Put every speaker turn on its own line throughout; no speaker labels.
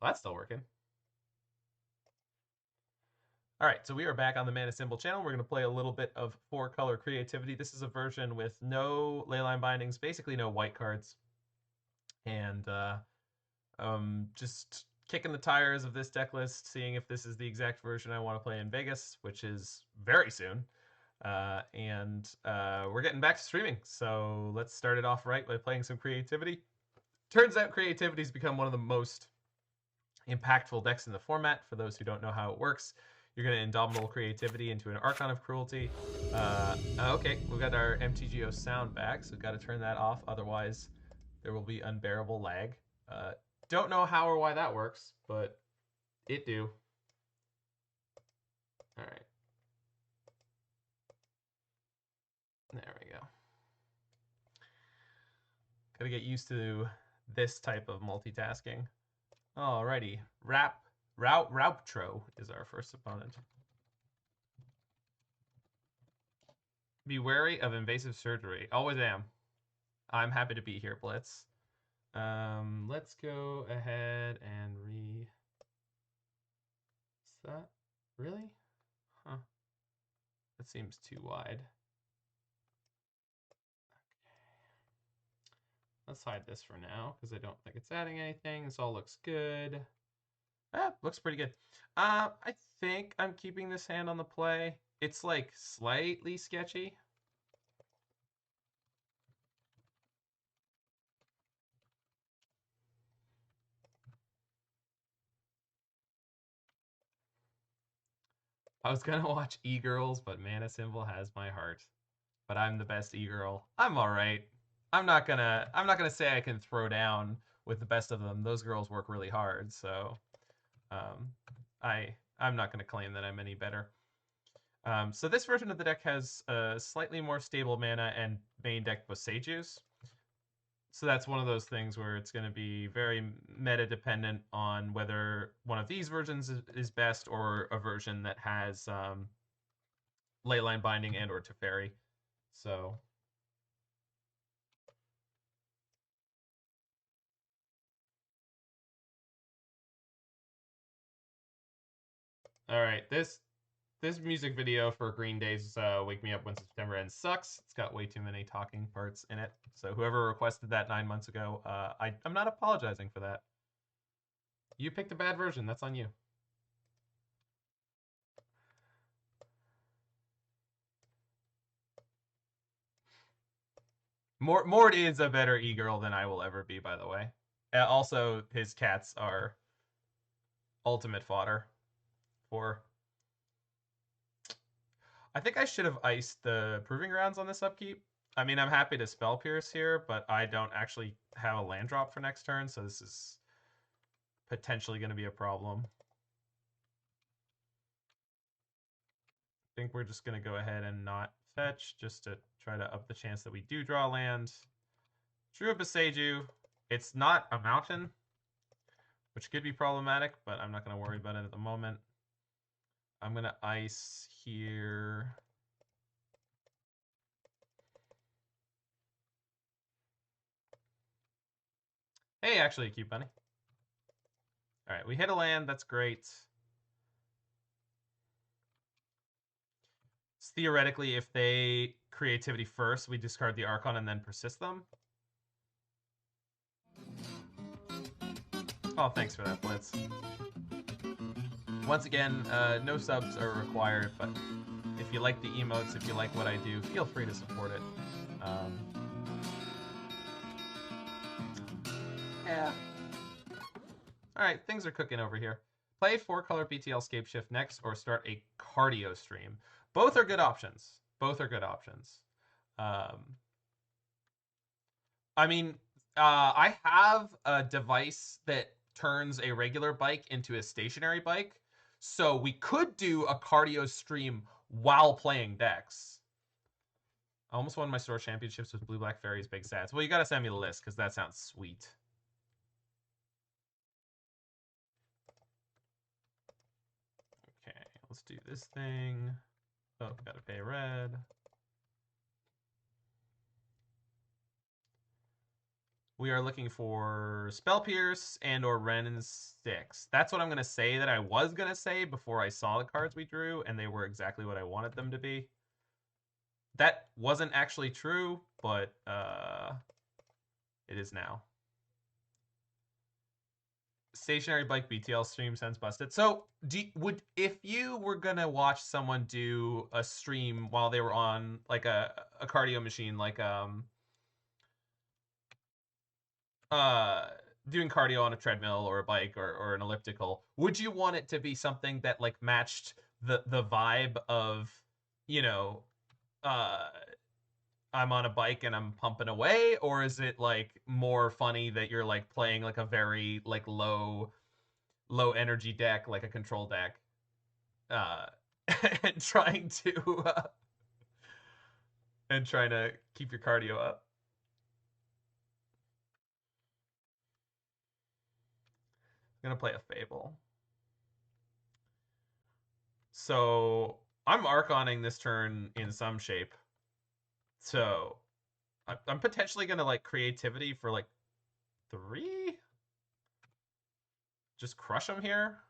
Well, that's still working. All right, so we are back on the Mana Symbol channel. We're going to play a little bit of 4-color creativity. This is a version with no Leyline bindings, basically no white cards. And just kicking the tires of this deck list, seeing if this is the exact version I want to play in Vegas, which is very soon. We're getting back to streaming, so let's start it off right by playing some creativity. Turns out creativity's become one of the most impactful decks in the format. For those who don't know how it works, you're going to Indomitable Creativity into an Archon of Cruelty. Okay, we've got our MTGO sound back, so we've got to turn that off, otherwise there will be unbearable lag. Don't know how or why that works, but it do. All right. There we go. Gotta get used to this type of multitasking. Alrighty. Rauptro is our first opponent. Be wary of invasive surgery. Always am. I'm happy to be here, Blitz. Let's go ahead and Is that really? Huh. That seems too wide. Let's hide this for now, because I don't think it's adding anything. This all looks good. Looks pretty good. I think I'm keeping this hand on the play. It's like slightly sketchy. I was gonna watch E-Girls, but Mana Symbol has my heart. But I'm the best E-Girl. I'm alright. I'm not gonna say I can throw down with the best of them. Those girls work really hard, so I'm not gonna claim that I'm any better. So this version of the deck has slightly more stable mana and main deck Boseijus. So that's one of those things where it's going to be very meta dependent on whether one of these versions is best or a version that has Leyline binding and or Teferi. So all right, this music video for Green Day's Wake Me Up When September Ends sucks. It's got way too many talking parts in it. So whoever requested that 9 months ago, I'm not apologizing for that. You picked a bad version. That's on you. Mort is a better e-girl than I will ever be, by the way. Also, his cats are ultimate fodder for... I think I should have iced the Proving Grounds on this upkeep. I mean, I'm happy to Spell Pierce here, but I don't actually have a land drop for next turn, so this is potentially going to be a problem. I think we're just going to go ahead and not fetch, just to try to up the chance that we do draw land. Drew a Boseiju. It's not a mountain, which could be problematic, but I'm not going to worry about it at the moment. I'm going to ice here. Hey, actually, a cute bunny. All right, we hit a land. That's great. So theoretically, if they creativity first, we discard the Archon and then persist them. Oh, thanks for that, Blitz. Once again, no subs are required, but if you like the emotes, if you like what I do, feel free to support it. Yeah. Alright, things are cooking over here. Play 4-color BTL Scapeshift next, or start a cardio stream. Both are good options. Both are good options. I mean, I have a device that turns a regular bike into a stationary bike, so we could do a cardio stream while playing decks. I almost won my store championships with Blue Black Fairies Big Sats. Well, you gotta send me the list, because that sounds sweet. Okay, let's do this thing. Oh, gotta pay red. We are looking for Spell Pierce and or Wrenn and Six. That's what I'm going to say that I was going to say before I saw the cards we drew, and they were exactly what I wanted them to be. That wasn't actually true, but it is now. Stationary Bike BTL stream sounds busted. So, if you were gonna watch someone do a stream while they were on like a cardio machine, like doing cardio on a treadmill or a bike or an elliptical, would you want it to be something that like matched the vibe of, you know, I'm on a bike and I'm pumping away, or is it like more funny that you're like playing like a very like low energy deck, like a control deck, uh, and trying to keep your cardio up? I'm gonna play a Fable. So I'm Archoning this turn in some shape. So I'm potentially gonna like creativity for like 3. Just crush them here.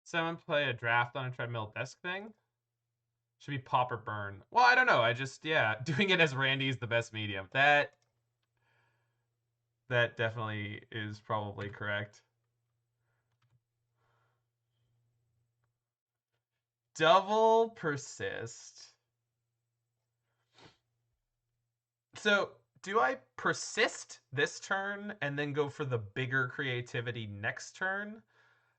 Someone play a draft on a treadmill desk thing. Should be pop or burn. Well, I don't know. I just, yeah, doing it as Randy is the best medium. That definitely is probably correct. Double persist. So, do I persist this turn and then go for the bigger creativity next turn?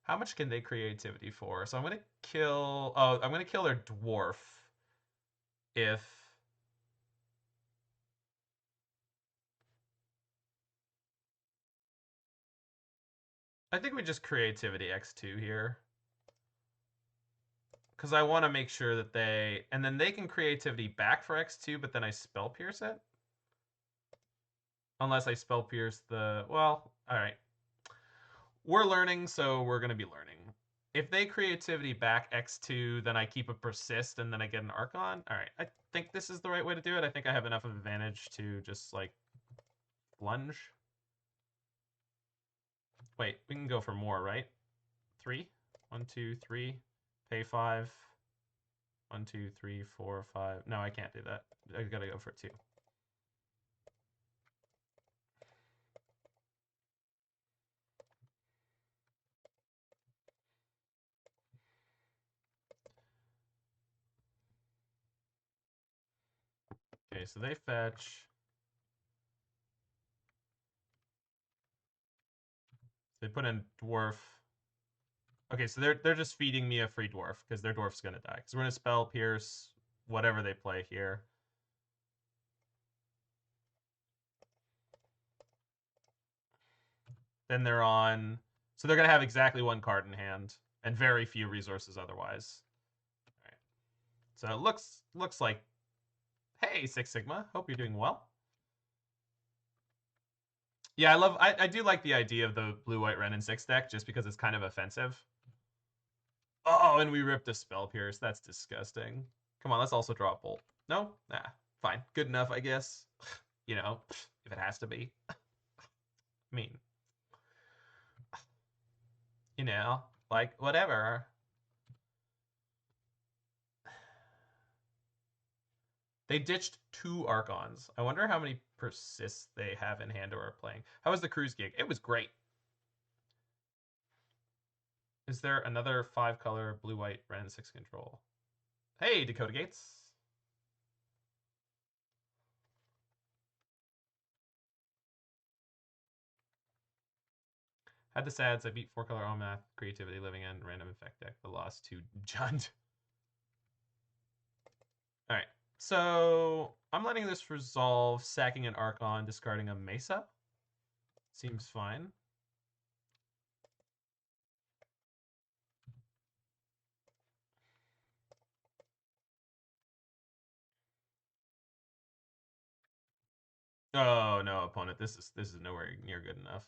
How much can they creativity for? So I'm gonna kill. Oh, I'm gonna kill their dwarf. If I think we just creativity X2 here, because I want to make sure that and then they can creativity back for X2, but then I spell pierce it. Unless I spell pierce the, well, all right. We're learning, so we're gonna be learning. If they creativity back X2, then I keep a persist and then I get an Archon. All right, I think this is the right way to do it. I think I have enough of advantage to just like lunge. Wait, we can go for more, right? 3. 1, 2, 3. Pay 5. 1, 2, 3, 4, 5. No, I can't do that. I gotta go for 2. Okay, so they fetch. They put in dwarf. Okay, so they're just feeding me a free dwarf because their dwarf's gonna die. Because we're gonna spell pierce whatever they play here. Then they're on. So they're gonna have exactly 1 card in hand and very few resources otherwise. All right. So it looks like, hey, Six Sigma, hope you're doing well. Yeah, I do like the idea of the blue-white Wrenn and Six deck just because it's kind of offensive. Oh, and we ripped a Spell Pierce. That's disgusting. Come on, let's also draw a Bolt. No? Nah, fine. Good enough, I guess. You know, if it has to be. I mean, you know, like, whatever. They ditched 2 Archons. I wonder how many persists they have in hand or are playing. How was the cruise gig? It was great. Is there another 5-color blue-white Wrenn and Six control? Hey, Dakota Gates. Had the sads. I beat 4-color all math, creativity, living end, random effect deck. The lost to Jund. All right. So I'm letting this resolve, sacking an Archon, discarding a Mesa. Seems fine. Oh no, opponent. This is nowhere near good enough.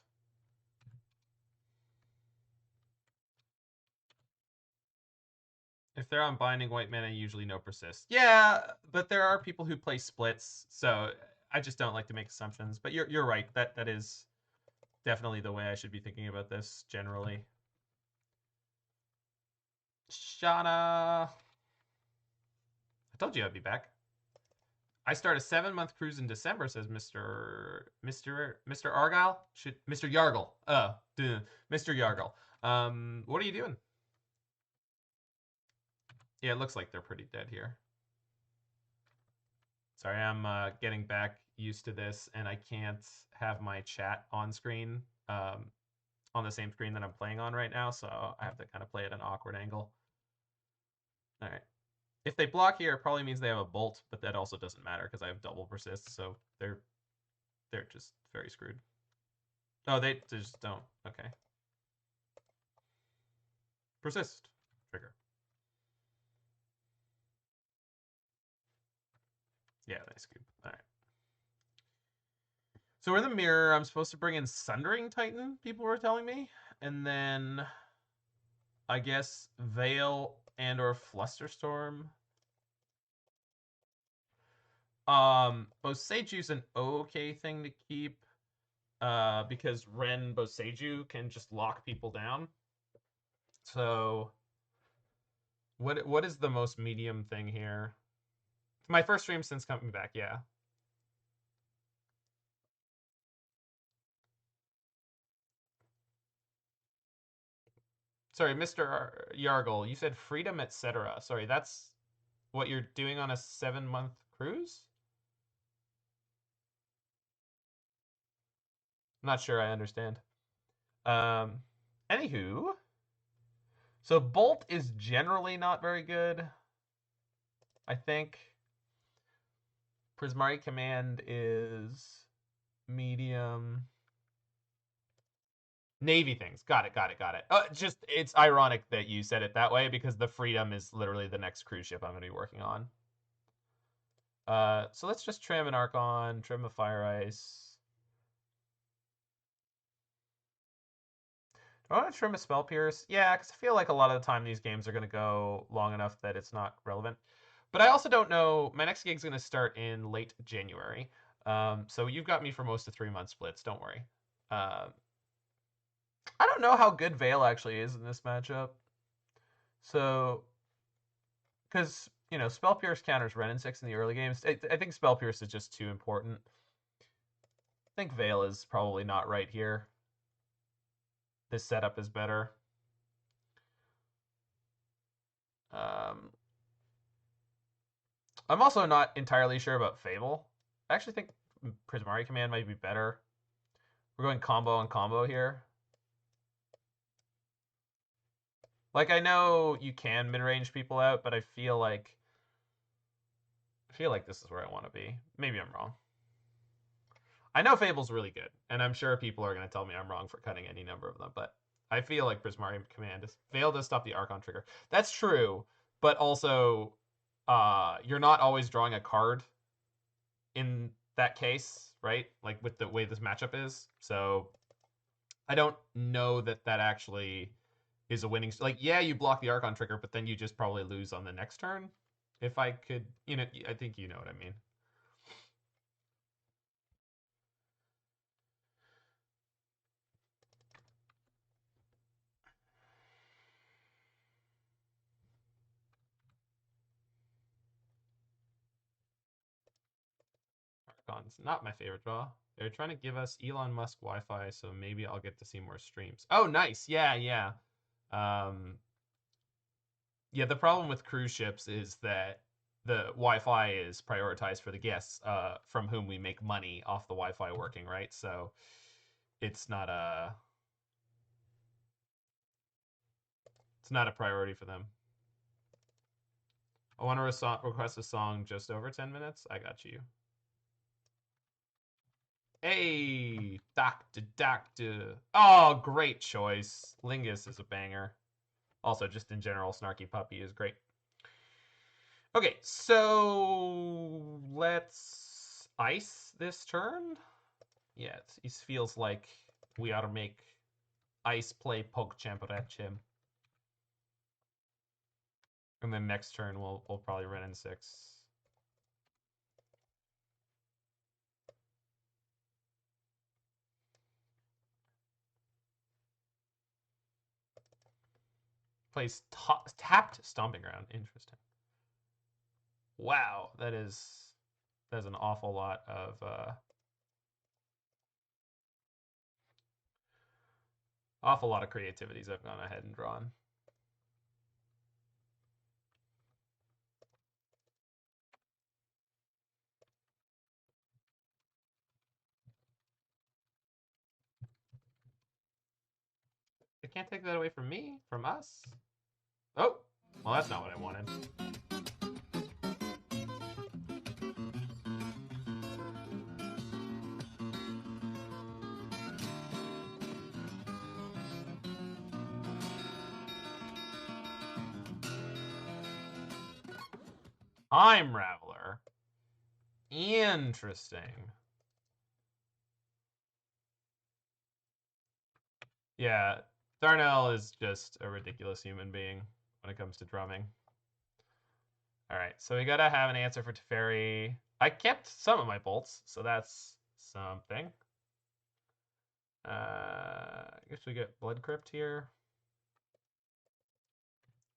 If they're on binding white mana, usually no persist. Yeah, but there are people who play splits, so I just don't like to make assumptions. But you're right. That is definitely the way I should be thinking about this generally. Shauna. I told you I'd be back. I start a 7-month cruise in December, says Mr. Argyle? Mr. Yargle. Mr. Yargle. What are you doing? Yeah, it looks like they're pretty dead here. Sorry, I'm getting back used to this, and I can't have my chat on screen, on the same screen that I'm playing on right now, so I have to kind of play at an awkward angle. All right. If they block here, it probably means they have a bolt, but that also doesn't matter because I have double persist, so they're just very screwed. Oh, they just don't. Okay. Persist. Trigger. Yeah, they scoop. All right. So we're in the mirror. I'm supposed to bring in Sundering Titan, people were telling me. And then I guess Veil and or Flusterstorm. Boseiju's an okay thing to keep. Because Wrenn Boseiju can just lock people down. So what is the most medium thing here? My first stream since coming back, yeah. Sorry, Mr. Yargle, you said freedom, etc. Sorry, that's what you're doing on a 7-month cruise? I'm not sure I understand. Anywho, so Bolt is generally not very good. I think Prismari Command is medium. Navy things. Got it. It's ironic that you said it that way because the Freedom is literally the next cruise ship I'm going to be working on. So let's just trim an Archon, trim a Fire Ice. Do I want to trim a Spell Pierce? Yeah, because I feel like a lot of the time these games are going to go long enough that it's not relevant. But I also don't know. My next gig's going to start in late January. So you've got me for most of 3-month splits. Don't worry. I don't know how good Veil actually is in this matchup. So, because, you know, Spell Pierce counters Wrenn and Six in the early games. I think Spell Pierce is just too important. I think Veil is probably not right here. This setup is better. I'm also not entirely sure about Fable. I actually think Prismari Command might be better. We're going combo on combo here. Like, I know you can mid-range people out, but I feel like this is where I want to be. Maybe I'm wrong. I know Fable's really good, and I'm sure people are going to tell me I'm wrong for cutting any number of them, but I feel like Prismari Command is... Veil does stop the Archon trigger. That's true, but also you're not always drawing a card in that case, right? Like with the way this matchup is. So I don't know that actually is a winning... Like, yeah, you block the Archon trigger, but then you just probably lose on the next turn. If I could, you know, I think you know what I mean. Archon's not my favorite draw. They're trying to give us Elon Musk Wi-Fi, so maybe I'll get to see more streams. Oh, nice. Yeah, yeah. Yeah, the problem with cruise ships is that the Wi-Fi is prioritized for the guests from whom we make money off the Wi-Fi working, right? So it's not a priority for them. I want to request a song just over 10 minutes. I got you. Hey, doctor. Oh, great choice. Lingus is a banger. Also, just in general, Snarky Puppy is great. Okay, so let's ice this turn? Yeah, it feels like we ought to make ice play PogChamp him. And then next turn we'll probably Wrenn and Six. Plays tapped Stomping Ground. Interesting. Wow, that's an awful lot of creativities I've gone ahead and drawn. They can't take that away from me, from us. Oh, well, that's not what I wanted. Time Raveler. Interesting. Yeah, Darnell is just a ridiculous human being when it comes to drumming. All right, so we gotta have an answer for Teferi. I kept some of my bolts, so that's something. I guess we get Blood Crypt here.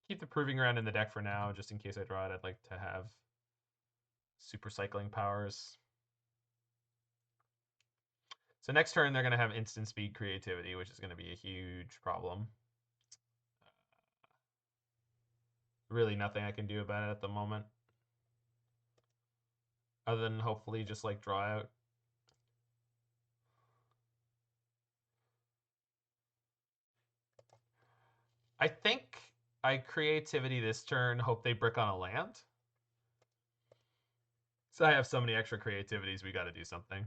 Keep the Proving Ground in the deck for now, just in case I draw it. I'd like to have super cycling powers. So next turn, they're going to have instant speed creativity, which is going to be a huge problem. Really nothing I can do about it at the moment. Other than hopefully just like draw out. I think I creativity this turn, hope they brick on a land. So I have so many extra creativities, we got to do something.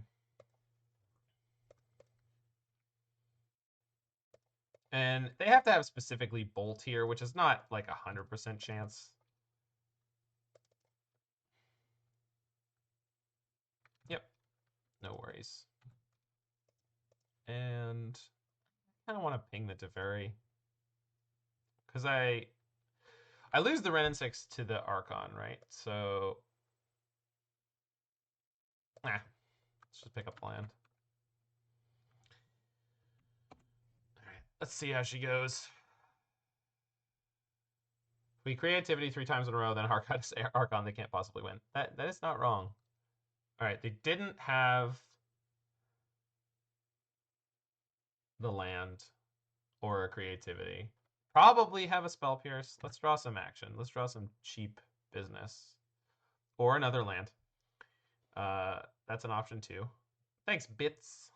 And they have to have specifically Bolt here, which is not like 100% chance. Yep, no worries. And I kind of want to ping the Teferi. Because I lose the Wrenn and Six to the Archon, right? So, let's just pick up land. All right, let's see how she goes. If we creativity 3 times in a row, then Archon, they can't possibly win. That is not wrong. All right, they didn't have the land or a creativity. Probably have a Spell Pierce. Let's draw some action. Let's draw some cheap business. Or another land. That's an option too. Thanks, Bits.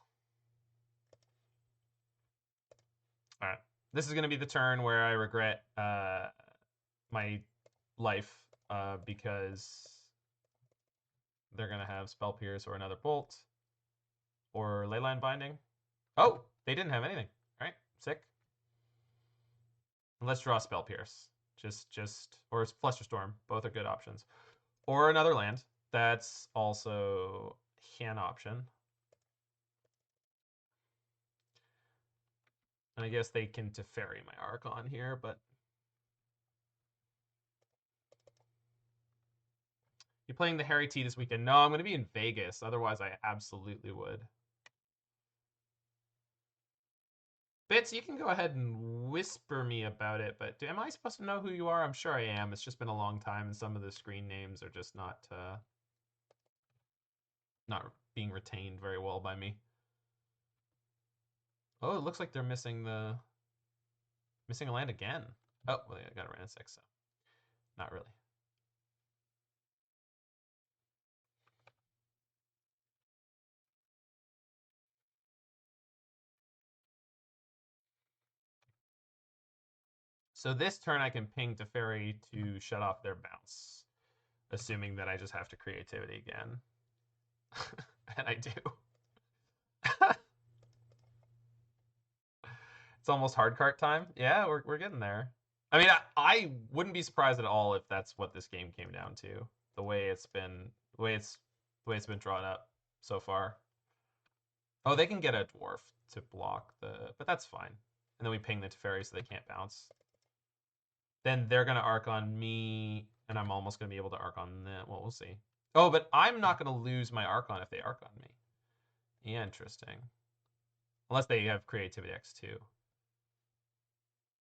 All right. This is going to be the turn where I regret my life because they're going to have Spell Pierce or another Bolt or Leyline Binding. Oh, they didn't have anything. All right, sick. Let's draw Spell Pierce. Or Flusterstorm. Both are good options. Or another land. That's also an option. And I guess they can Teferi my Archon here, but you playing the Harry T this weekend? No, I'm going to be in Vegas. Otherwise, I absolutely would. Bits, you can go ahead and whisper me about it, but am I supposed to know who you are? I'm sure I am. It's just been a long time, and some of the screen names are just not being retained very well by me. Oh, it looks like they're missing a land again. Oh, well, I got a Wrenn and Six, so not really. So this turn I can ping Teferi to shut off their bounce, assuming that I just have to creativity again. And I do. It's almost hard cart time. Yeah, we're getting there. I mean, I wouldn't be surprised at all if that's what this game came down to. The way it's the way it's been drawn up so far. Oh, they can get a dwarf to block the... But that's fine. And then we ping the Teferi so they can't bounce. Then they're going to arc on me, and I'm almost going to be able to arc on them. Well, we'll see. Oh, but I'm not going to lose my Archon if they arc on me. Yeah, interesting. Unless they have Creativity X2.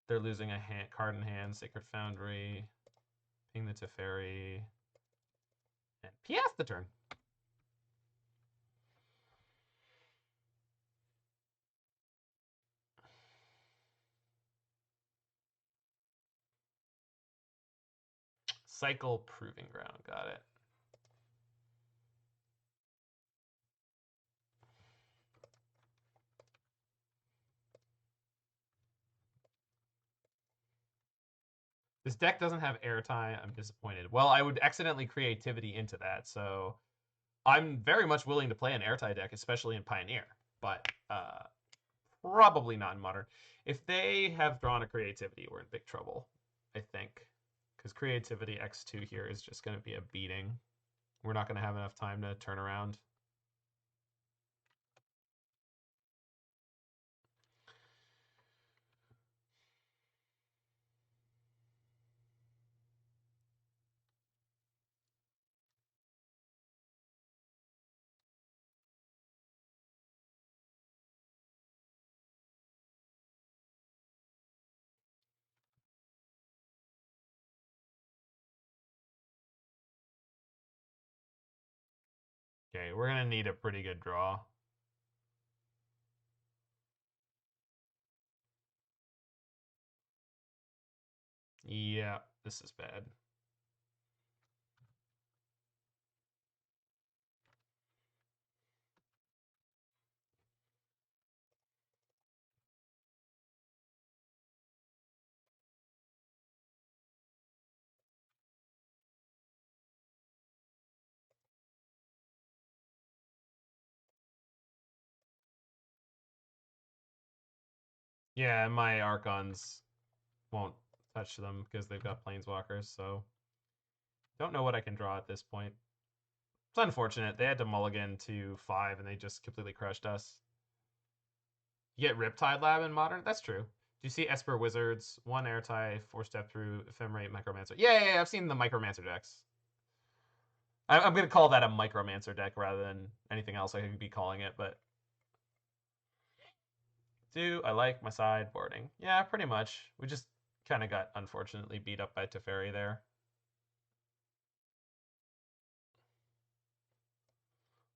They're losing a card in hand, Sacred Foundry, ping the Teferi, and PS the turn. Cycle Proving Ground, got it. This deck doesn't have airtime. I'm disappointed. Well, I would accidentally Creativity into that, so I'm very much willing to play an airtime deck, especially in Pioneer, but probably not in Modern. If they have drawn a Creativity, we're in big trouble, I think, because Creativity X2 here is just going to be a beating. We're not going to have enough time to turn around. Okay, we're going to need a pretty good draw. Yeah, this is bad. Yeah, my Archons won't touch them because they've got Planeswalkers, so don't know what I can draw at this point. It's unfortunate. They had to mulligan to 5 and they just completely crushed us. You get Riptide Lab in Modern? That's true. Do you see Esper Wizards? 1 Airtie, 4-step through, Ephemerate, Micromancer. Yeah, I've seen the Micromancer decks. I'm going to call that a Micromancer deck rather than anything else I could be calling it, but... Do I like my sideboarding? Yeah, pretty much. We just kind of got unfortunately beat up by Teferi there.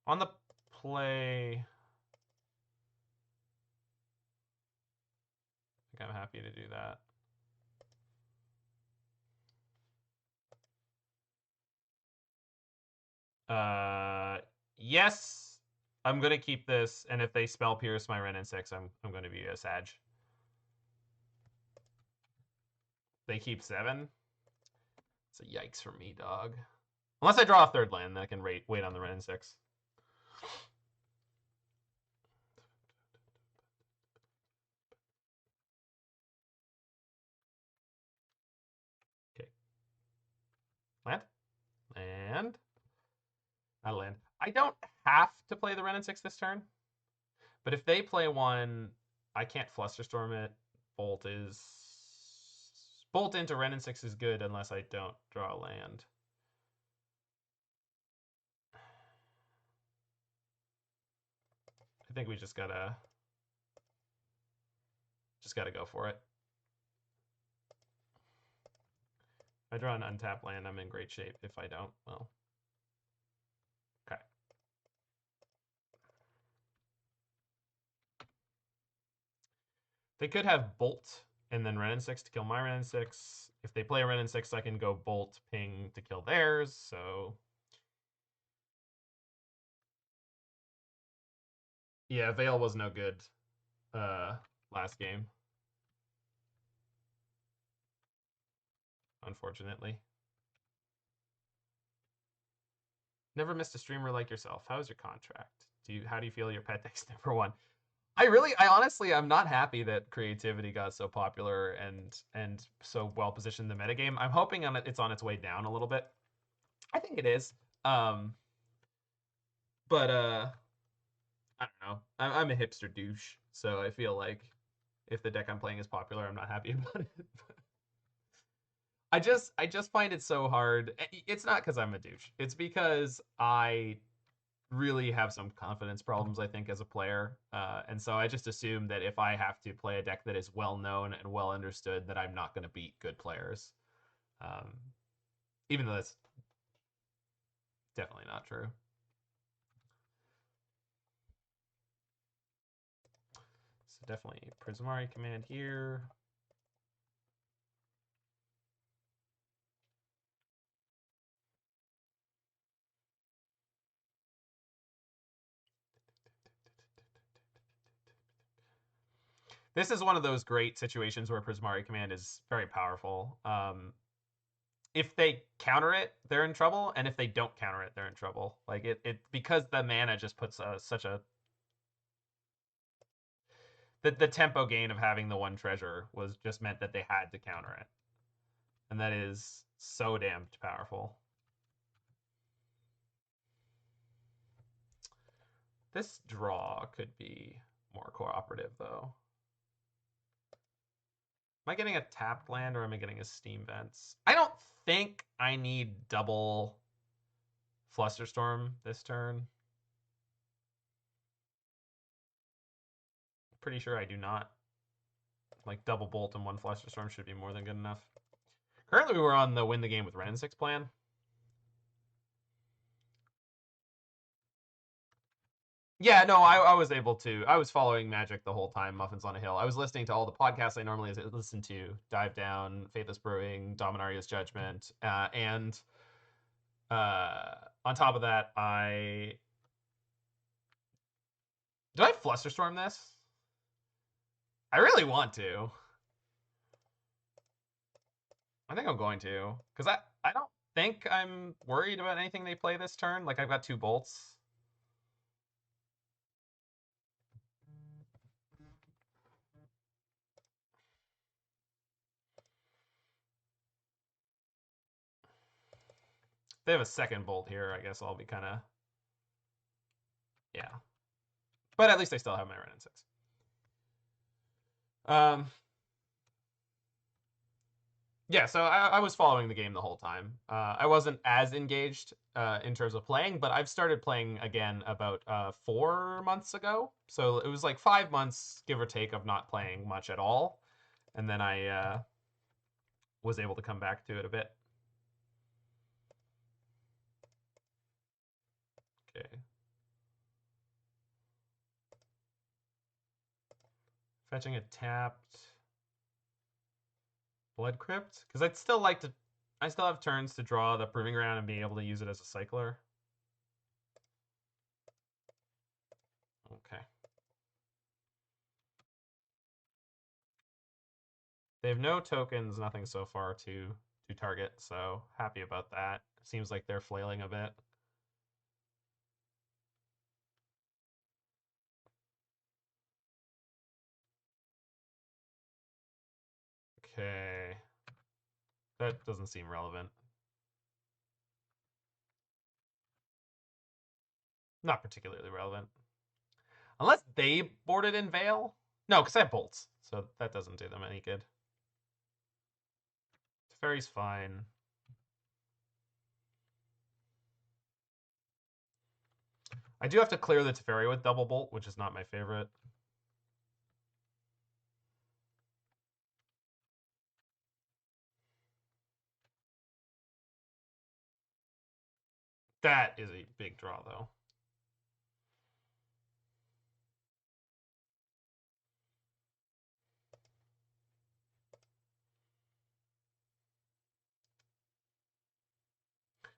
On the play... I think I'm happy to do that. Yes, I'm gonna keep this, and if they spell pierce my Wrenn and Six, I'm gonna be a Sag. They keep 7. It's a yikes for me, dog. Unless I draw a 3rd land, then I can wait on the Wrenn and Six. Okay. Land. Not a land. I don't have to play the Wrenn and Six this turn, but if they play one, I can't Flusterstorm it. Bolt into Wrenn and Six is good unless I don't draw a land. I think we just gotta go for it. If I draw an untapped land, I'm in great shape. If I don't, well, okay. They could have Bolt and then Wrenn and Six to kill my Wrenn and Six. If they play Wrenn and Six, I can go Bolt, ping to kill theirs. So yeah, Veil was no good last game, unfortunately. Never missed a streamer like yourself. How's your contract? How do you feel your pet deck's #1? I honestly, I'm not happy that Creativity got so popular and so well positioned in the metagame. I'm hoping it's on its way down a little bit. I think it is. But I don't know. I'm a hipster douche, so I feel like if the deck I'm playing is popular, I'm not happy about it. I just find it so hard. It's not because I'm a douche. It's because I really have some confidence problems, I think, as a player. And so I just assume that if I have to play a deck that is well known and well understood, that I'm not going to beat good players. Um, Even though that's definitely not true. So definitely Prismari Command here. This is one of those great situations where Prismari Command is very powerful. If they counter it, they're in trouble, and if they don't counter it, they're in trouble. Like it because the mana just puts such a the tempo gain of having the one treasure was just meant that they had to counter it, and that is so damned powerful. This draw could be more cooperative, though. Am I getting a tapped land or am I getting a Steam Vents? I don't think I need double Flusterstorm this turn. Pretty sure I do not. Like double Bolt and one Flusterstorm should be more than good enough. Currently, we're on the win the game with Wrenn and Six plan. Yeah, no, I was able to. I was following Magic the whole time, Muffins on a Hill. I was listening to all the podcasts I normally listen to: Dive Down, Faithless Brewing, Dominaria's Judgment, and on top of that, did I Flusterstorm this? I really want to. I think I'm going to, because I don't think I'm worried about anything they play this turn. Like I've got two bolts. If they have a second bolt here, I guess I'll be kind of, yeah. But at least I still have my Wrenn and Six. Yeah, so I was following the game the whole time. I wasn't as engaged in terms of playing, but I've started playing again about 4 months ago. So it was like 5 months, give or take, of not playing much at all. And then I was able to come back to it a bit. Okay. Fetching a tapped Blood Crypt, because I'd still like to. I still have turns to draw the Proving Ground and be able to use it as a cycler. Okay. They have no tokens, nothing so far to target, so happy about that. Seems like they're flailing a bit. Okay. That doesn't seem relevant. Not particularly relevant. Unless they boarded in Veil? No, because I have bolts, so that doesn't do them any good. Teferi's fine. I do have to clear the Teferi with double bolt, which is not my favorite. That is a big draw, though.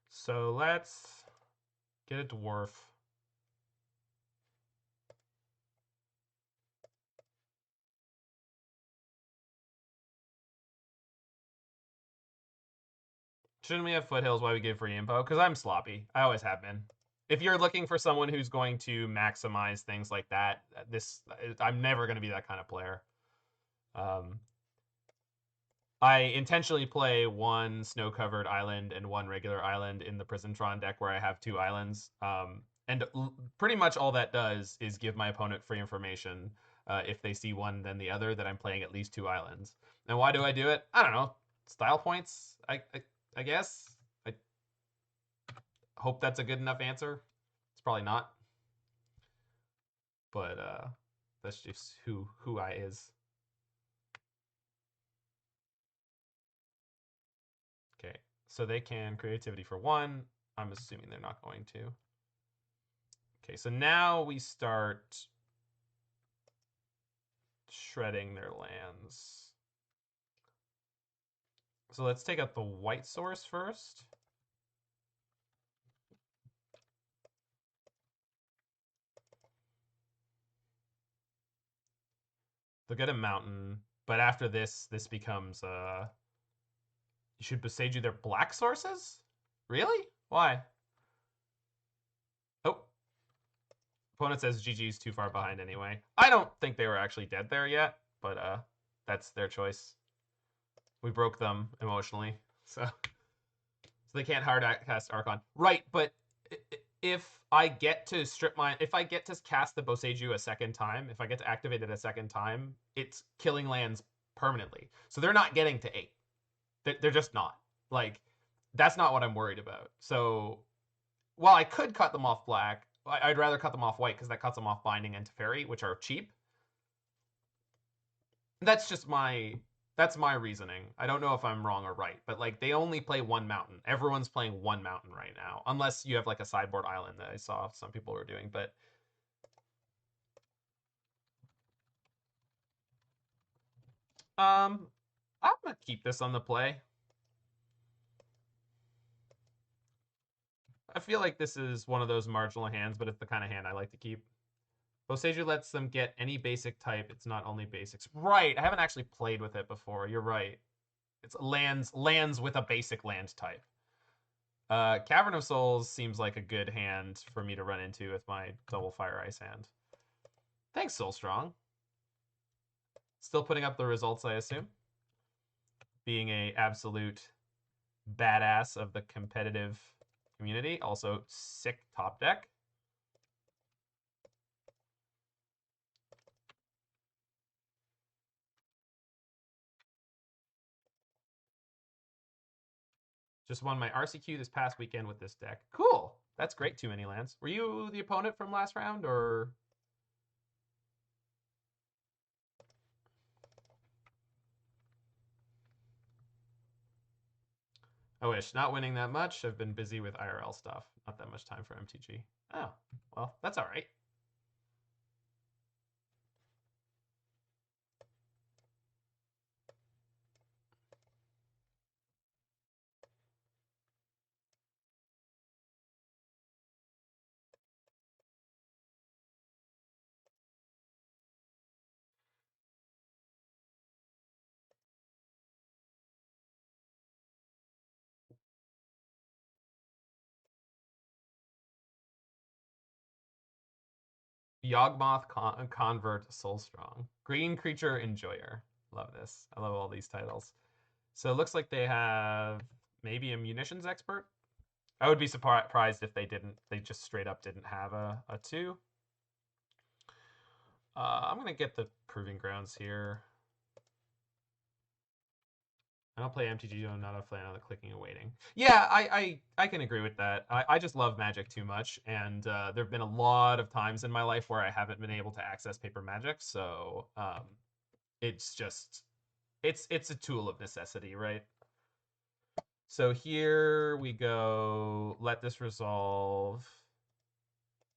So let's get a dwarf. Shouldn't we have Foothills while we give free info? Because I'm sloppy. I always have been. If you're looking for someone who's going to maximize things like that, I'm never going to be that kind of player. I intentionally play one snow-covered island and one regular island in the Prison Tron deck where I have two islands. And pretty much all that does is give my opponent free information if they see one then the other that I'm playing at least 2 islands. And why do I do it? I don't know. Style points, I guess. I hope that's a good enough answer. It's probably not. But that's just who I is. Okay, so they can creativity for 1. I'm assuming they're not going to. Okay, so now we start shredding their lands. So let's take out the white source first. They'll get a mountain, but after this becomes you should Boseiju their black sources? Really? Why? Oh. Opponent says GG's too far behind anyway. I don't think they were actually dead there yet, but that's their choice. We broke them emotionally, so they can't hard cast Archon. Right, but if I get to if I get to cast the Boseiju a second time, if I get to activate it a second time, it's killing lands permanently. So they're not getting to 8. They're just not. Like, that's not what I'm worried about. So while I could cut them off black, I'd rather cut them off white because that cuts them off Binding and Teferi, which are cheap. That's just that's my reasoning. I don't know if I'm wrong or right, but like they only play 1 mountain. Everyone's playing 1 mountain right now, unless you have like a sideboard island that I saw some people were doing. But I'm gonna keep this on the play. I feel like this is one of those marginal hands, but it's the kind of hand I like to keep. Boseiju lets them get any basic type. It's not only basics. Right. I haven't actually played with it before. You're right. It's lands with a basic land type. Cavern of Souls seems like a good hand for me to run into with my double Fire Ice hand. Thanks, Soulstrong. Still putting up the results, I assume. Being a absolute badass of the competitive community. Also, sick top deck. Just won my RCQ this past weekend with this deck. Cool. That's great, too many lands. Were you the opponent from last round, or... I wish. Not winning that much. I've been busy with IRL stuff. Not that much time for MTG. Oh, well, that's all right. Yawgmoth Convert Soulstrong. Green Creature Enjoyer. Love this. I love all these titles. So it looks like they have maybe a Munitions Expert. I would be surprised if they didn't. They just straight up didn't have a 2. I'm going to get the Proving Grounds here. I don't play MTGO. I'm not a fan of the clicking and waiting. Yeah, I can agree with that. I just love Magic too much, and there have been a lot of times in my life where I haven't been able to access paper Magic, so it's just it's a tool of necessity, right? So here we go. Let this resolve,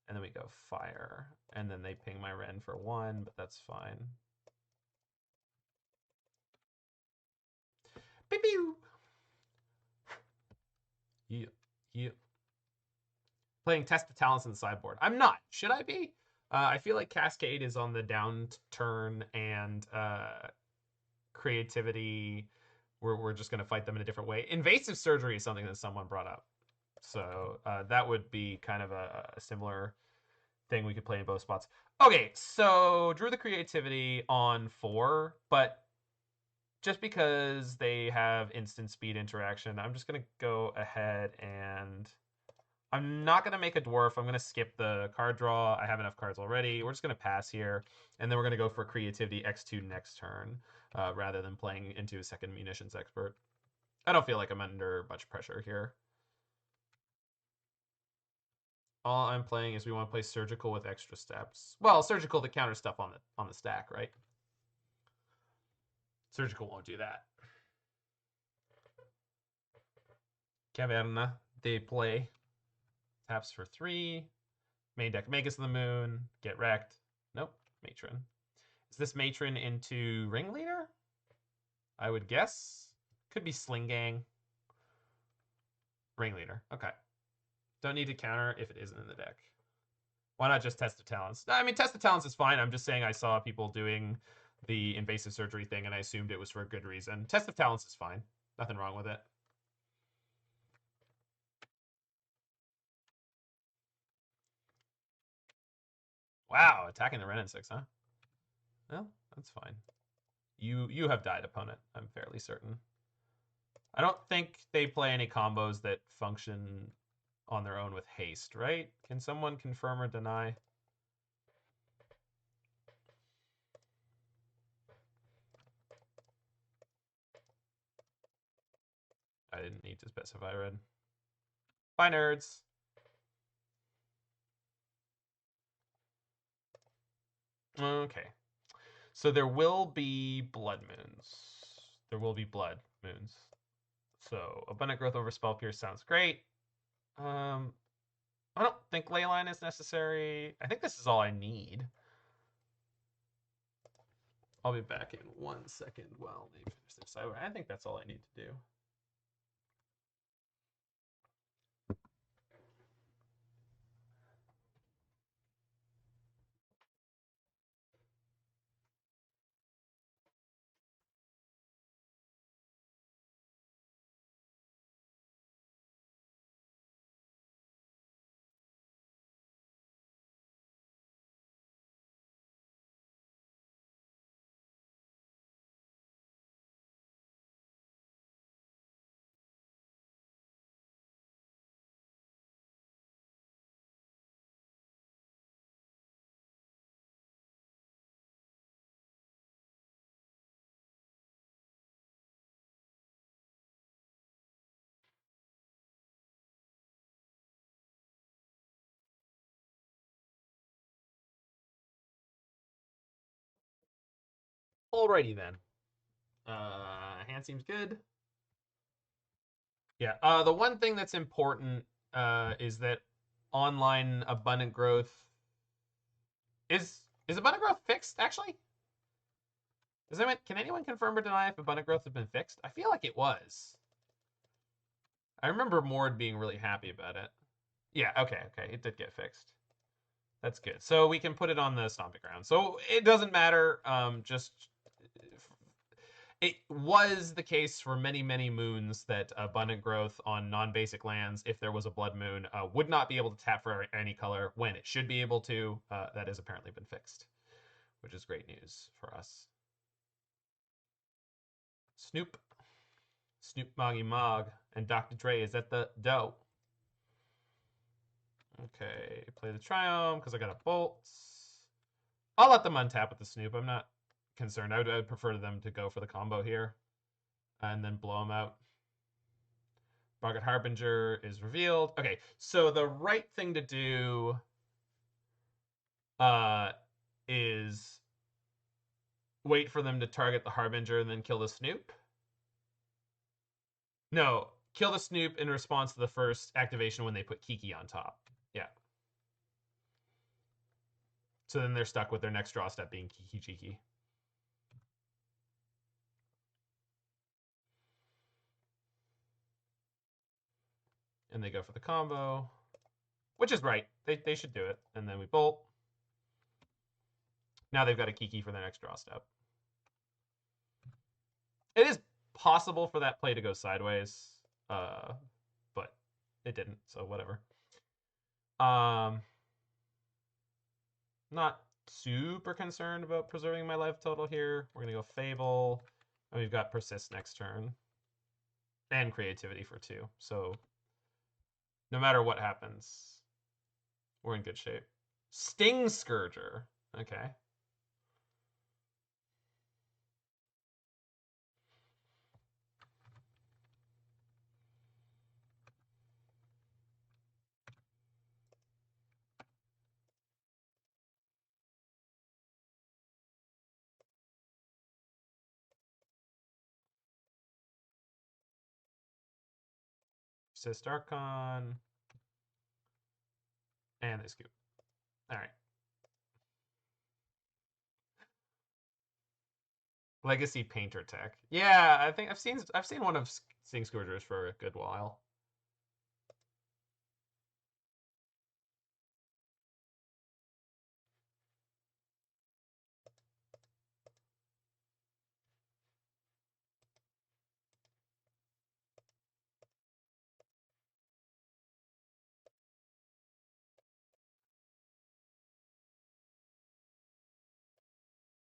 and then we go fire, and then they ping my Wrenn for 1, but that's fine. Pew pew. Yeah. Playing Test of Talents in the sideboard. I'm not. Should I be? I feel like Cascade is on the downturn, and creativity, we're just going to fight them in a different way. Invasive Surgery is something that someone brought up. So that would be kind of a similar thing we could play in both spots. Okay, so drew the creativity on 4, but just because they have instant speed interaction, I'm just going to go ahead and I'm not going to make a dwarf. I'm going to skip the card draw. I have enough cards already. We're just going to pass here. And then we're going to go for creativity X2 next turn rather than playing into a second munitions expert. I don't feel like I'm under much pressure here. All I'm playing is we want to play surgical with extra steps. Well, surgical to counter stuff on the stack, right? Surgical won't do that. Caverna de play. Taps for 3. Main deck Magus of the Moon. Get wrecked. Nope. Matron. Is this Matron into Ringleader? I would guess. Could be Sling Gang. Ringleader. Okay. Don't need to counter if it isn't in the deck. Why not just Test of Talents? I mean, Test of Talents is fine. I'm just saying I saw people doing the invasive surgery thing, and I assumed it was for a good reason. Test of Talents is fine. Nothing wrong with it. Wow, attacking the Wrenn and Six, huh? Well, that's fine. You have died, opponent. I'm fairly certain. I don't think they play any combos that function on their own with haste, right? Can someone confirm or deny? I didn't need to specify red. Bye, nerds. Okay. So there will be blood moons. There will be blood moons. So abundant growth over spell pierce sounds great. I don't think Leyline is necessary. I think this is all I need. I'll be back in 1 second while they finish this. I think that's all I need to do. Alrighty then. Hand seems good. Yeah. The one thing that's important is that online abundant growth is abundant growth fixed actually? Can anyone confirm or deny if abundant growth has been fixed? I feel like it was. I remember Mord being really happy about it. Yeah, okay, it did get fixed. That's good. So we can put it on the Stomping Ground. So it doesn't matter. Just it was the case for many, many moons that abundant growth on non-basic lands, if there was a blood moon, would not be able to tap for any color when it should be able to. That has apparently been fixed, which is great news for us. Snoop Moggy Mog, and Dr. Dre is at the dough. Okay, play the Triome because I got a bolt. I'll let them untap with the Snoop. I'm not concerned. I would prefer them to go for the combo here and then blow them out. Bargain Harbinger is revealed. Okay, so the right thing to do is wait for them to target the Harbinger and then kill the Snoop. No, kill the Snoop in response to the first activation when they put Kiki on top. Yeah. So then they're stuck with their next draw step being Kiki Cheeky. And they go for the combo, which is right. They should do it. And then we bolt. Now they've got a Kiki for the next draw step. It is possible for that play to go sideways, but it didn't, so whatever. Not super concerned about preserving my life total here. We're going to go Fable, and we've got Persist next turn, and Creativity for 2. So No matter what happens, we're in good shape. Sting Scourger. Okay. Persist Archon. And they scoop. All right. Legacy Painter Tech. Yeah, I think I've seen one of Sting Scourgers for a good while.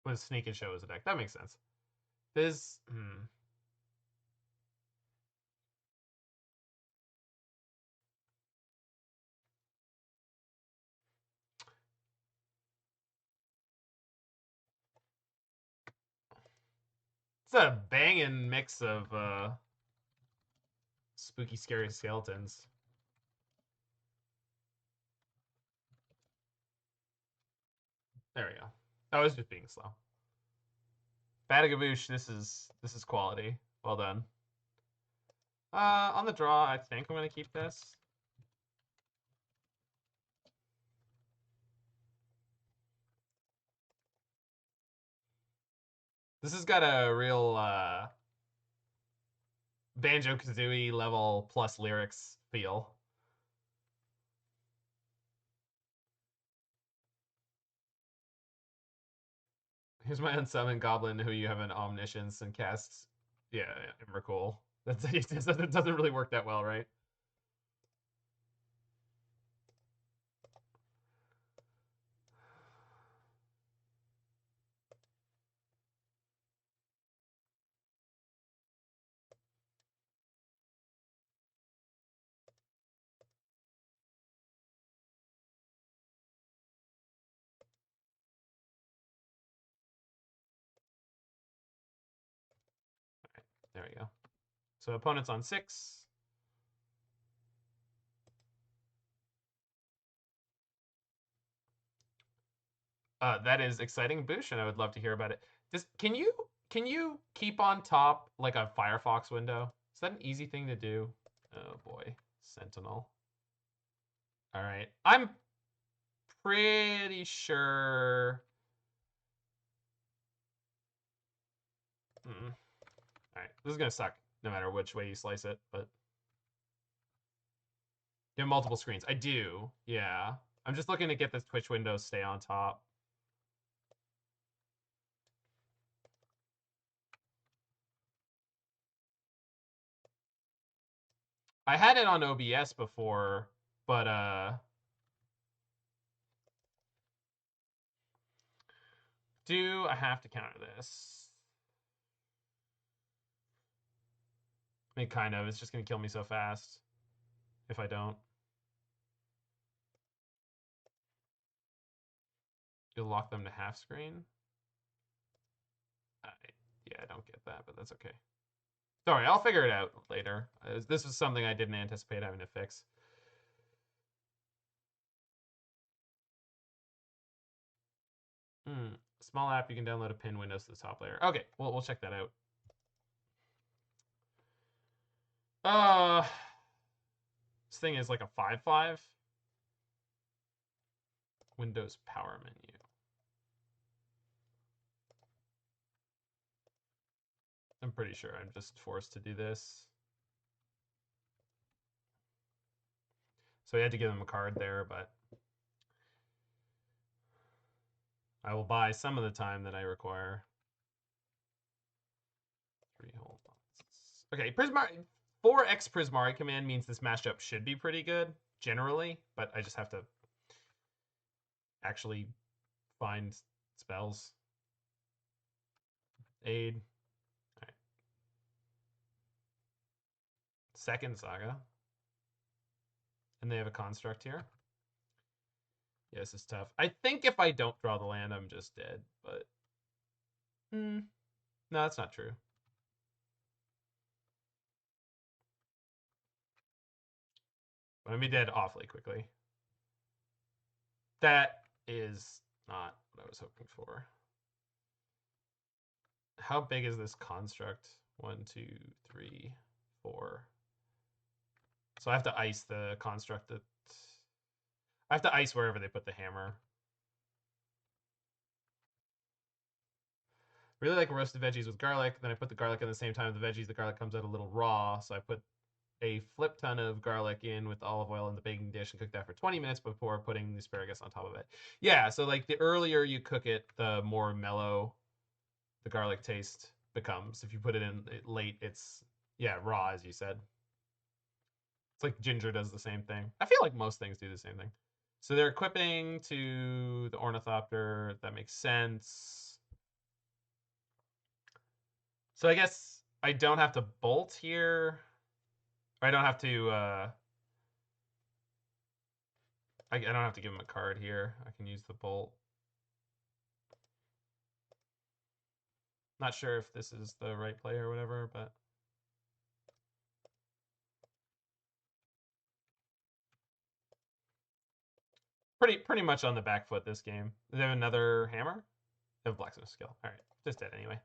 With Sneak and Show as a deck. That makes sense. This it's a banging mix of spooky, scary skeletons. There we go. I was just being slow. Badagaboosh, this is quality. Well done. On the draw, I think I'm gonna keep this. This has got a real Banjo-Kazooie level plus lyrics feel. Here's my unsummoned goblin who you have an omniscience and casts. Yeah, Emrakul. That doesn't really work that well, right? There we go. So opponent's on 6. That is exciting, Boosh, and I would love to hear about it. Can you keep on top like a Firefox window? Is that an easy thing to do? Oh boy, Sentinel. All right, I'm pretty sure. All right, this is gonna suck no matter which way you slice it, but you have multiple screens. I do, yeah. I'm just looking to get this Twitch window stay on top. I had it on OBS before, but do I have to counter this? I mean, kind of. It's just gonna kill me so fast if I don't. You'll lock them to half screen. Yeah, I don't get that, but that's okay. Sorry, I'll figure it out later. This is something I didn't anticipate having to fix. Small app, you can download a pin Windows to the top layer. Okay, well, we'll check that out. This thing is like a 5/5. Windows power menu. I'm pretty sure I'm just forced to do this. So I had to give him a card there, but I will buy some of the time that I require. 3 whole months. Okay, 4x Prismari Command means this matchup should be pretty good, generally, but I just have to actually find spells. Aid. All right. Second Saga. And they have a construct here. Yeah, this is tough. I think if I don't draw the land, I'm just dead, but... no, that's not true. I'm gonna be dead awfully quickly. That is not what I was hoping for. How big is this construct? 1, 2, 3, 4. So I have to ice the construct that... I have to ice wherever they put the hammer. Really like roasted veggies with garlic. Then I put the garlic in the same time with the veggies. The garlic comes out a little raw, so I put a flip ton of garlic in with olive oil in the baking dish and cook that for 20 minutes before putting the asparagus on top of it. Yeah, so like the earlier you cook it, the more mellow the garlic taste becomes. If you put it in late, it's, yeah, raw, as you said. It's like ginger does the same thing. I feel like most things do the same thing. So they're equipping to the Ornithopter. That makes sense. So I guess I don't have to bolt here. I don't have to... I don't have to give him a card here. I can use the bolt. Not sure if this is the right play or whatever, but... Pretty much on the back foot this game. Do they have another hammer? They have blacksmith skill. All right, just dead anyway.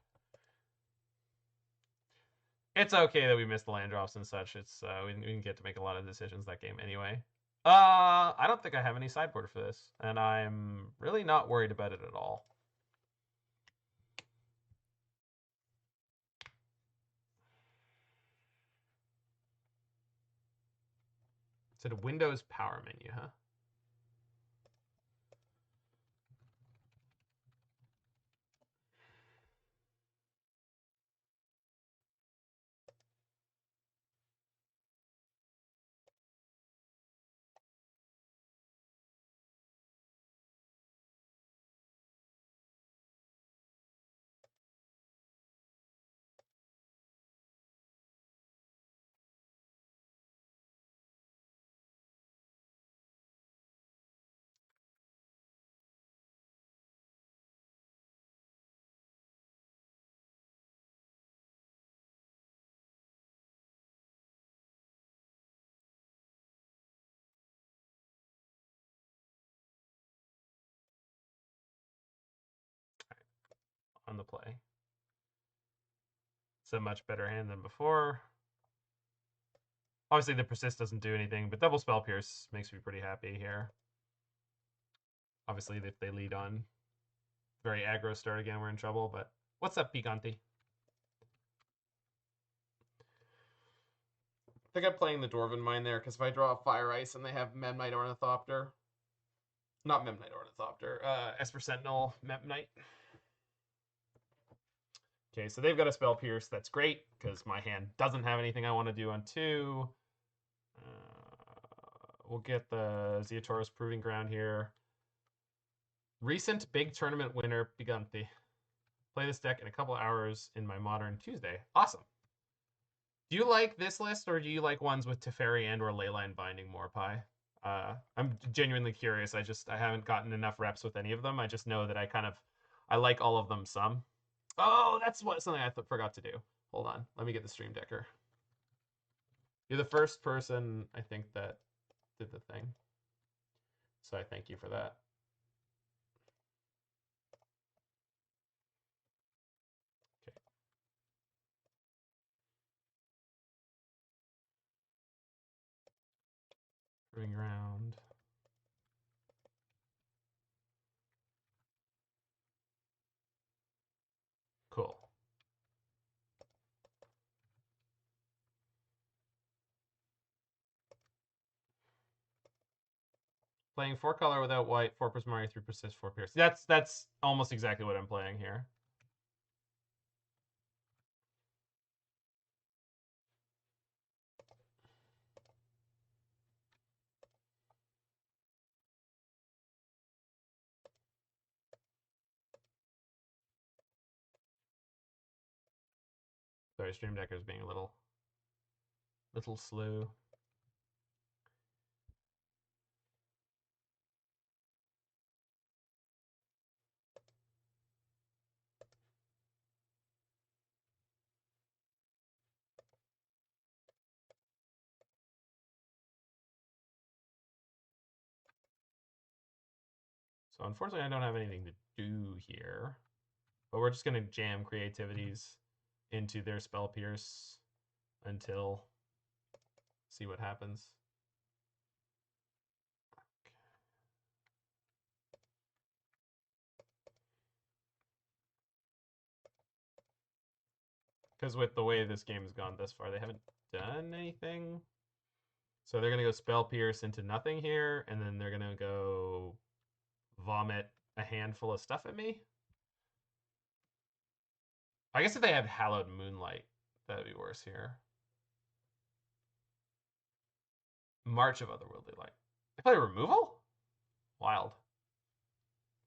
It's okay that we missed the land drops and such. It's we didn't get to make a lot of decisions that game anyway. I don't think I have any sideboard for this, and I'm really not worried about it at all. It's a Windows power menu, huh? On the play. It's a much better hand than before. Obviously, the Persist doesn't do anything, but double Spell Pierce makes me pretty happy here. Obviously, if they lead on very aggro start again, we're in trouble, but what's up, Picante? I think I'm playing the Dwarven Mine there, because if I draw a Fire Ice and they have Memnite Ornithopter... Not Memnite Ornithopter, Esper Sentinel Memnite. Okay, so they've got a Spell Pierce. That's great, because my hand doesn't have anything I want to do on 2. We'll get the Ziatora's Proving Ground here. Recent big tournament winner, Picante. Play this deck in a couple hours in my Modern Tuesday. Awesome. Do you like this list, or do you like ones with Teferi and or Leyline binding more, Pi? I'm genuinely curious. I haven't gotten enough reps with any of them. I just know that I like all of them some. Oh, that's something I forgot to do. Hold on. Let me get the stream decker. You're the first person, I think, that did the thing. So I thank you for that. Okay. Ring round. Cool. Playing 4 color without white, 4 Prismari, 3 Persist, 4 Pierce. That's almost exactly what I'm playing here. Sorry, stream decker's being a little slow. So unfortunately, I don't have anything to do here. But we're just going to jam creativities into their Spell Pierce until see what happens. Because with the way this game has gone thus far, they haven't done anything. So they're going to go Spell Pierce into nothing here, and then they're going to go vomit a handful of stuff at me. I guess if they had Hallowed Moonlight, that would be worse here. March of Otherworldly Light. They play removal? Wild.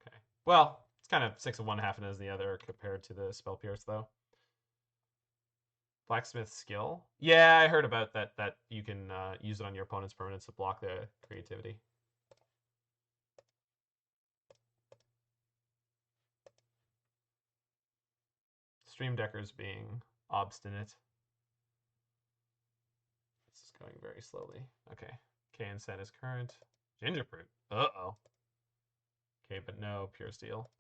Okay. Well, it's kind of 6 of one, half as the other compared to the Spell Pierce, though. Blacksmith skill. Yeah, I heard about that. That you can use it on your opponent's permanents to block the creativity. Stream Decker's being obstinate. This is going very slowly. Okay. Can set is current. Gingerbrute. Uh-oh. Okay, but no Pure Steel.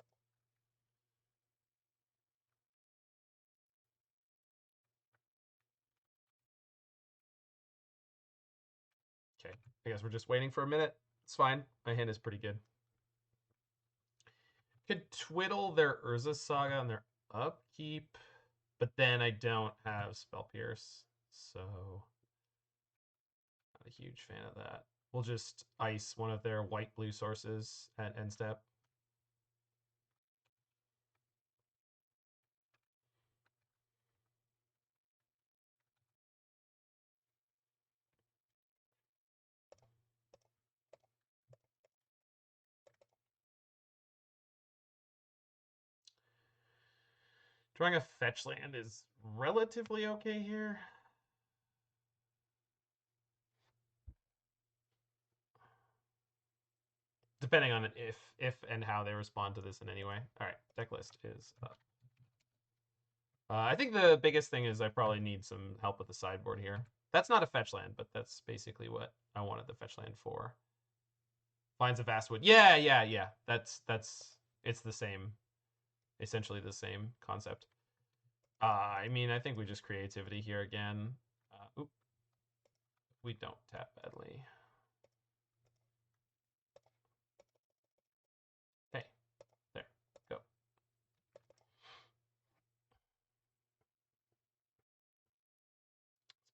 Okay, I guess we're just waiting for a minute. It's fine. My hand is pretty good. Could twiddle their Urza Saga on their upkeep, but then I don't have Spell Pierce, so not a huge fan of that. We'll just ice one of their white-blue sources at end step. Drawing a fetch land is relatively okay here. Depending on if and how they respond to this in any way. All right, deck list is up. I think the biggest thing is I probably need some help with the sideboard here. That's not a fetch land, but that's basically what I wanted the fetch land for. Finds a Vastwood. Yeah. That's it's the same, essentially the same concept. I mean, I think we just creativity here again. Oop. We don't tap badly. Hey, there, go.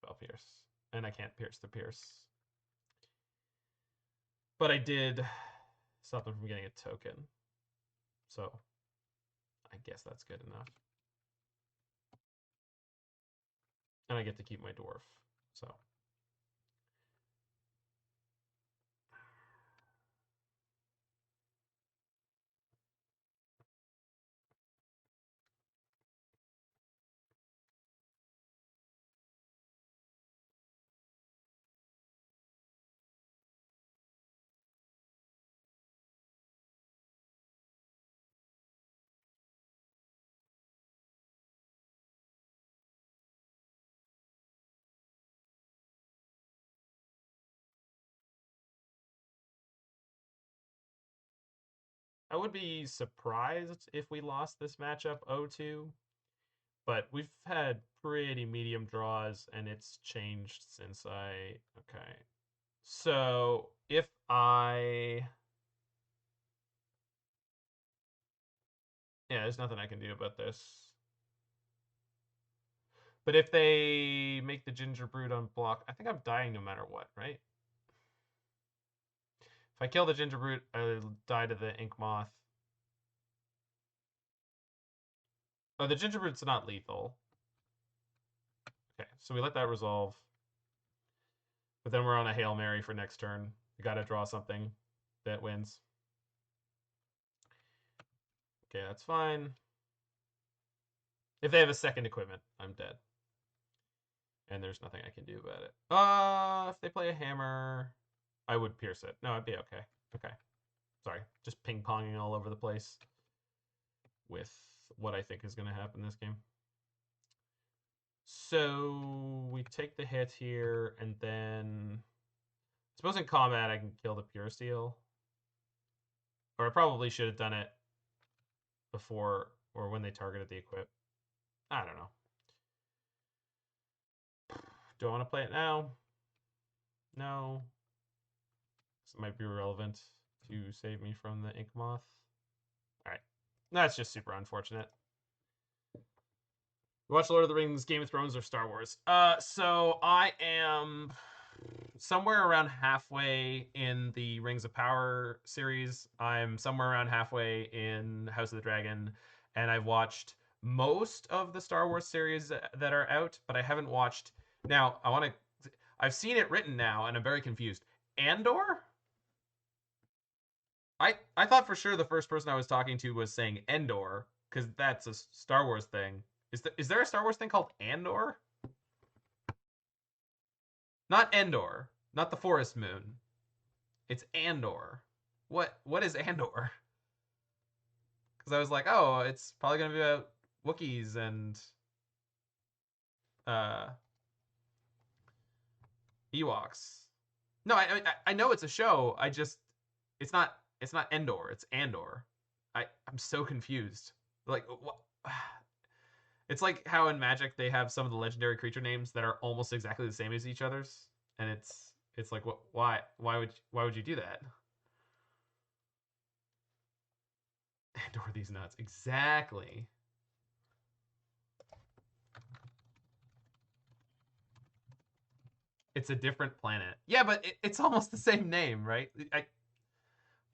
Spell Pierce. And I can't pierce the Pierce. But I did stop them from getting a token. So I guess that's good enough. And I get to keep my dwarf. So I would be surprised if we lost this matchup 0-2, but we've had pretty medium draws, and it's changed since I... Okay. So, if I... Yeah, there's nothing I can do about this. But if they make the Gingerbrute on block, I think I'm dying no matter what, right? If I kill the Gingerbrute, I'll die to the Ink Moth. Oh, the Gingerbrute's not lethal. Okay, so we let that resolve. But then we're on a Hail Mary for next turn. We gotta draw something that wins. Okay, that's fine. If they have a second equipment, I'm dead. And there's nothing I can do about it. If they play a hammer, I would pierce it. No, I'd be okay. Okay. Sorry, just ping-ponging all over the place with what I think is going to happen this game. So we take the hit here, and then I suppose in combat I can kill the Pure Steel. Or I probably should have done it before or when they targeted the equip. I don't know. Do I want to play it now? No. This might be relevant to save me from the Ink Moth. Alright. That's just super unfortunate. Watch Lord of the Rings, Game of Thrones, or Star Wars? So I am somewhere around halfway in the Rings of Power series. I'm somewhere around halfway in House of the Dragon, and I've watched most of the Star Wars series that are out, but I haven't watched. Now, I've seen it written now, and I'm very confused. Andor? I thought for sure the first person I was talking to was saying Endor, because that's a Star Wars thing. Is there a Star Wars thing called Andor? Not Endor, not the Forest Moon. It's Andor. What is Andor? Because I was like, oh, it's probably gonna be about Wookiees and uh Ewoks. No, I know it's a show. It's not Endor. It's Andor. I'm so confused. Like what? It's like how in Magic they have some of the legendary creature names that are almost exactly the same as each other's, and it's like what? Why would you do that? Andor these nuts exactly. It's a different planet. Yeah, but it's almost the same name, right? I'm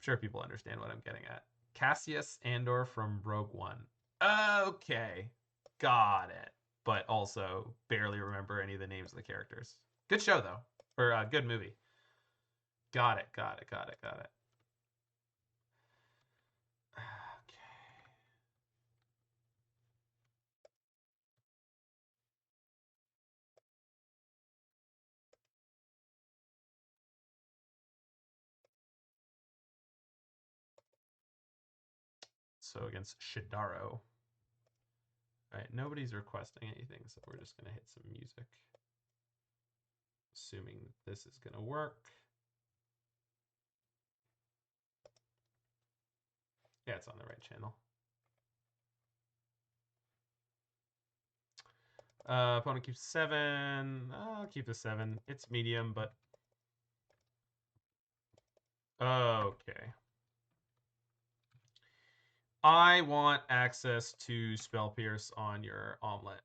sure people understand what I'm getting at. Cassius Andor from Rogue One. Okay, got it. But also barely remember any of the names of the characters. Good show though, or good movie. Got it. Okay. So against Shidaro. Alright, nobody's requesting anything, so we're just going to hit some music. Assuming this is going to work. Yeah, it's on the right channel. Opponent keeps 7. I'll keep the 7. It's medium, but... Okay. I want access to Spell Pierce on your Omelet.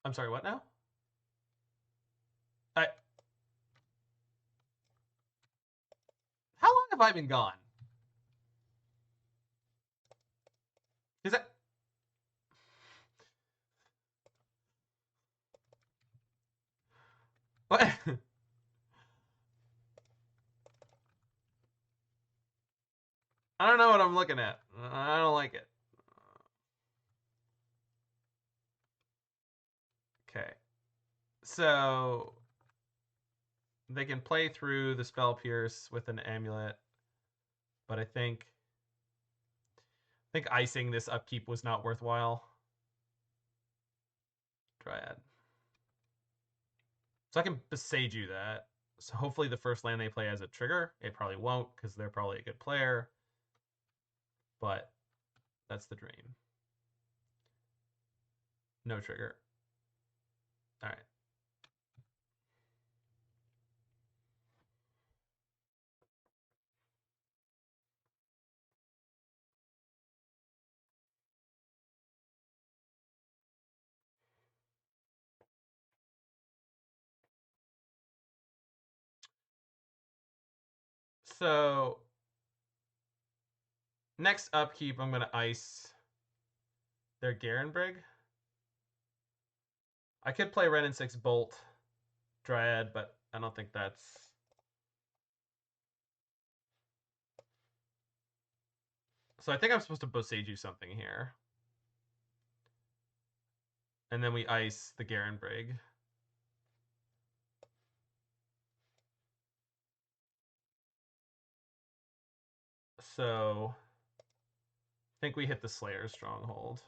I'm sorry, what now? How long have I been gone? Is that... What? I don't know what I'm looking at. I don't like it. Okay. So they can play through the Spell Pierce with an Amulet, but I think icing this upkeep was not worthwhile. Dryad. So I can Boseiju that. So hopefully the first land they play has a trigger. It probably won't because they're probably a good player. But that's the dream. No trigger. All right. So next upkeep, I'm going to ice their Garenbrig. I could play Wrenn and Six Bolt Dryad, but I don't think that's... So I think I'm supposed to Boseiju something here. And then we ice the Garenbrig. So I think we hit the Slayer Stronghold.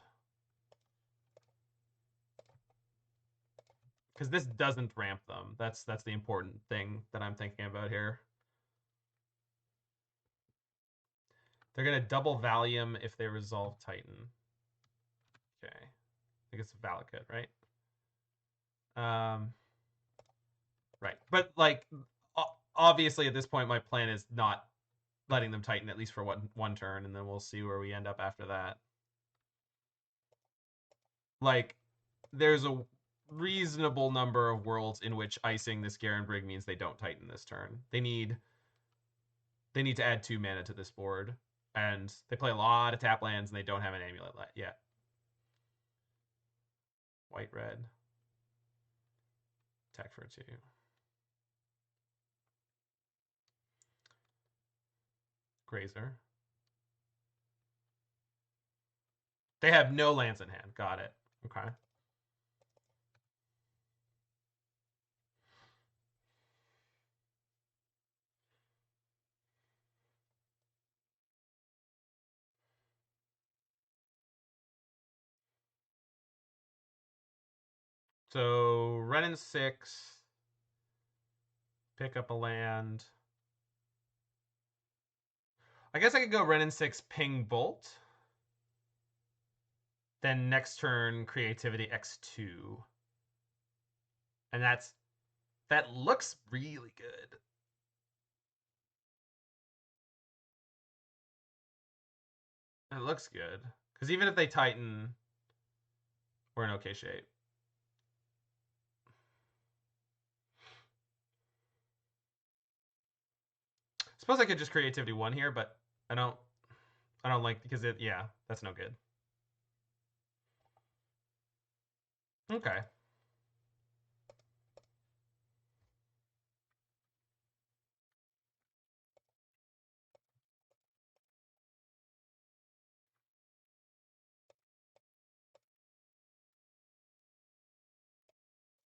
Because this doesn't ramp them. That's the important thing that I'm thinking about here. They're going to double Valium if they resolve Titan. Okay. I think it's Valakut, right? Right. But, like, obviously at this point my plan is not letting them Titan at least for one turn, and then we'll see where we end up after that. Like, there's a reasonable number of worlds in which icing this Garen Brig means they don't Titan this turn. They need to add 2 mana to this board, and they play a lot of tap lands, and they don't have an amulet yet. White, red. Attack for 2. Grazer. They have no lands in hand. Got it. Okay. So, Wrenn and Six. Pick up a land. I guess I could go Wrenn and Six, ping Bolt. Then next turn, Creativity X2. And that looks really good. It looks good. Because even if they Titan, we're in okay shape. Suppose I could just Creativity 1 here, but I don't like, because yeah, that's no good. Okay.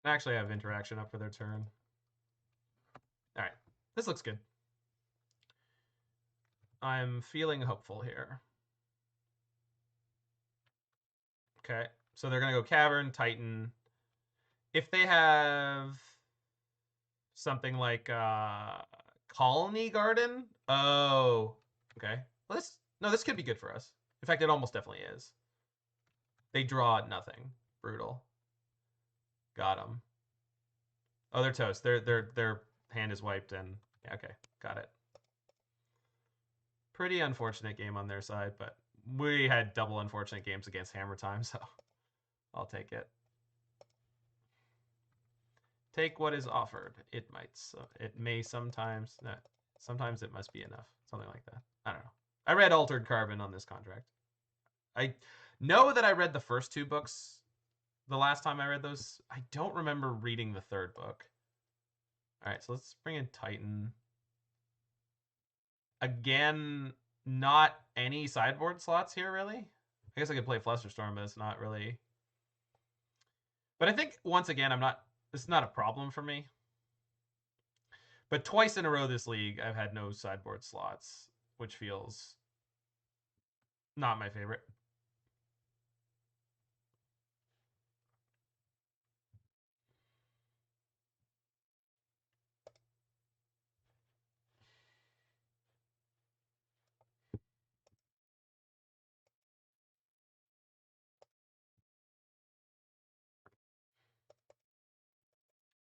I actually have interaction up for their turn. All right. This looks good. I'm feeling hopeful here. Okay. So they're going to go Cavern, Titan. If they have something like Colony Garden. Oh, okay. Well, this could be good for us. In fact, it almost definitely is. They draw nothing. Brutal. Got them. Oh, they're toast. Their hand is wiped, and yeah, okay, got it. Pretty unfortunate game on their side, but we had double unfortunate games against Hammer Time, so I'll take it. Take what is offered. It may sometimes. No, sometimes it must be enough. Something like that. I don't know. I read Altered Carbon on this contract. I know that I read the first 2 books the last time I read those. I don't remember reading the 3rd book. All right, so let's bring in Titan. Again, not any sideboard slots here, really. I guess I could play Flusterstorm, but it's not really. But I think, once again, this is not a problem for me. But twice in a row this league, I've had no sideboard slots, which feels not my favorite.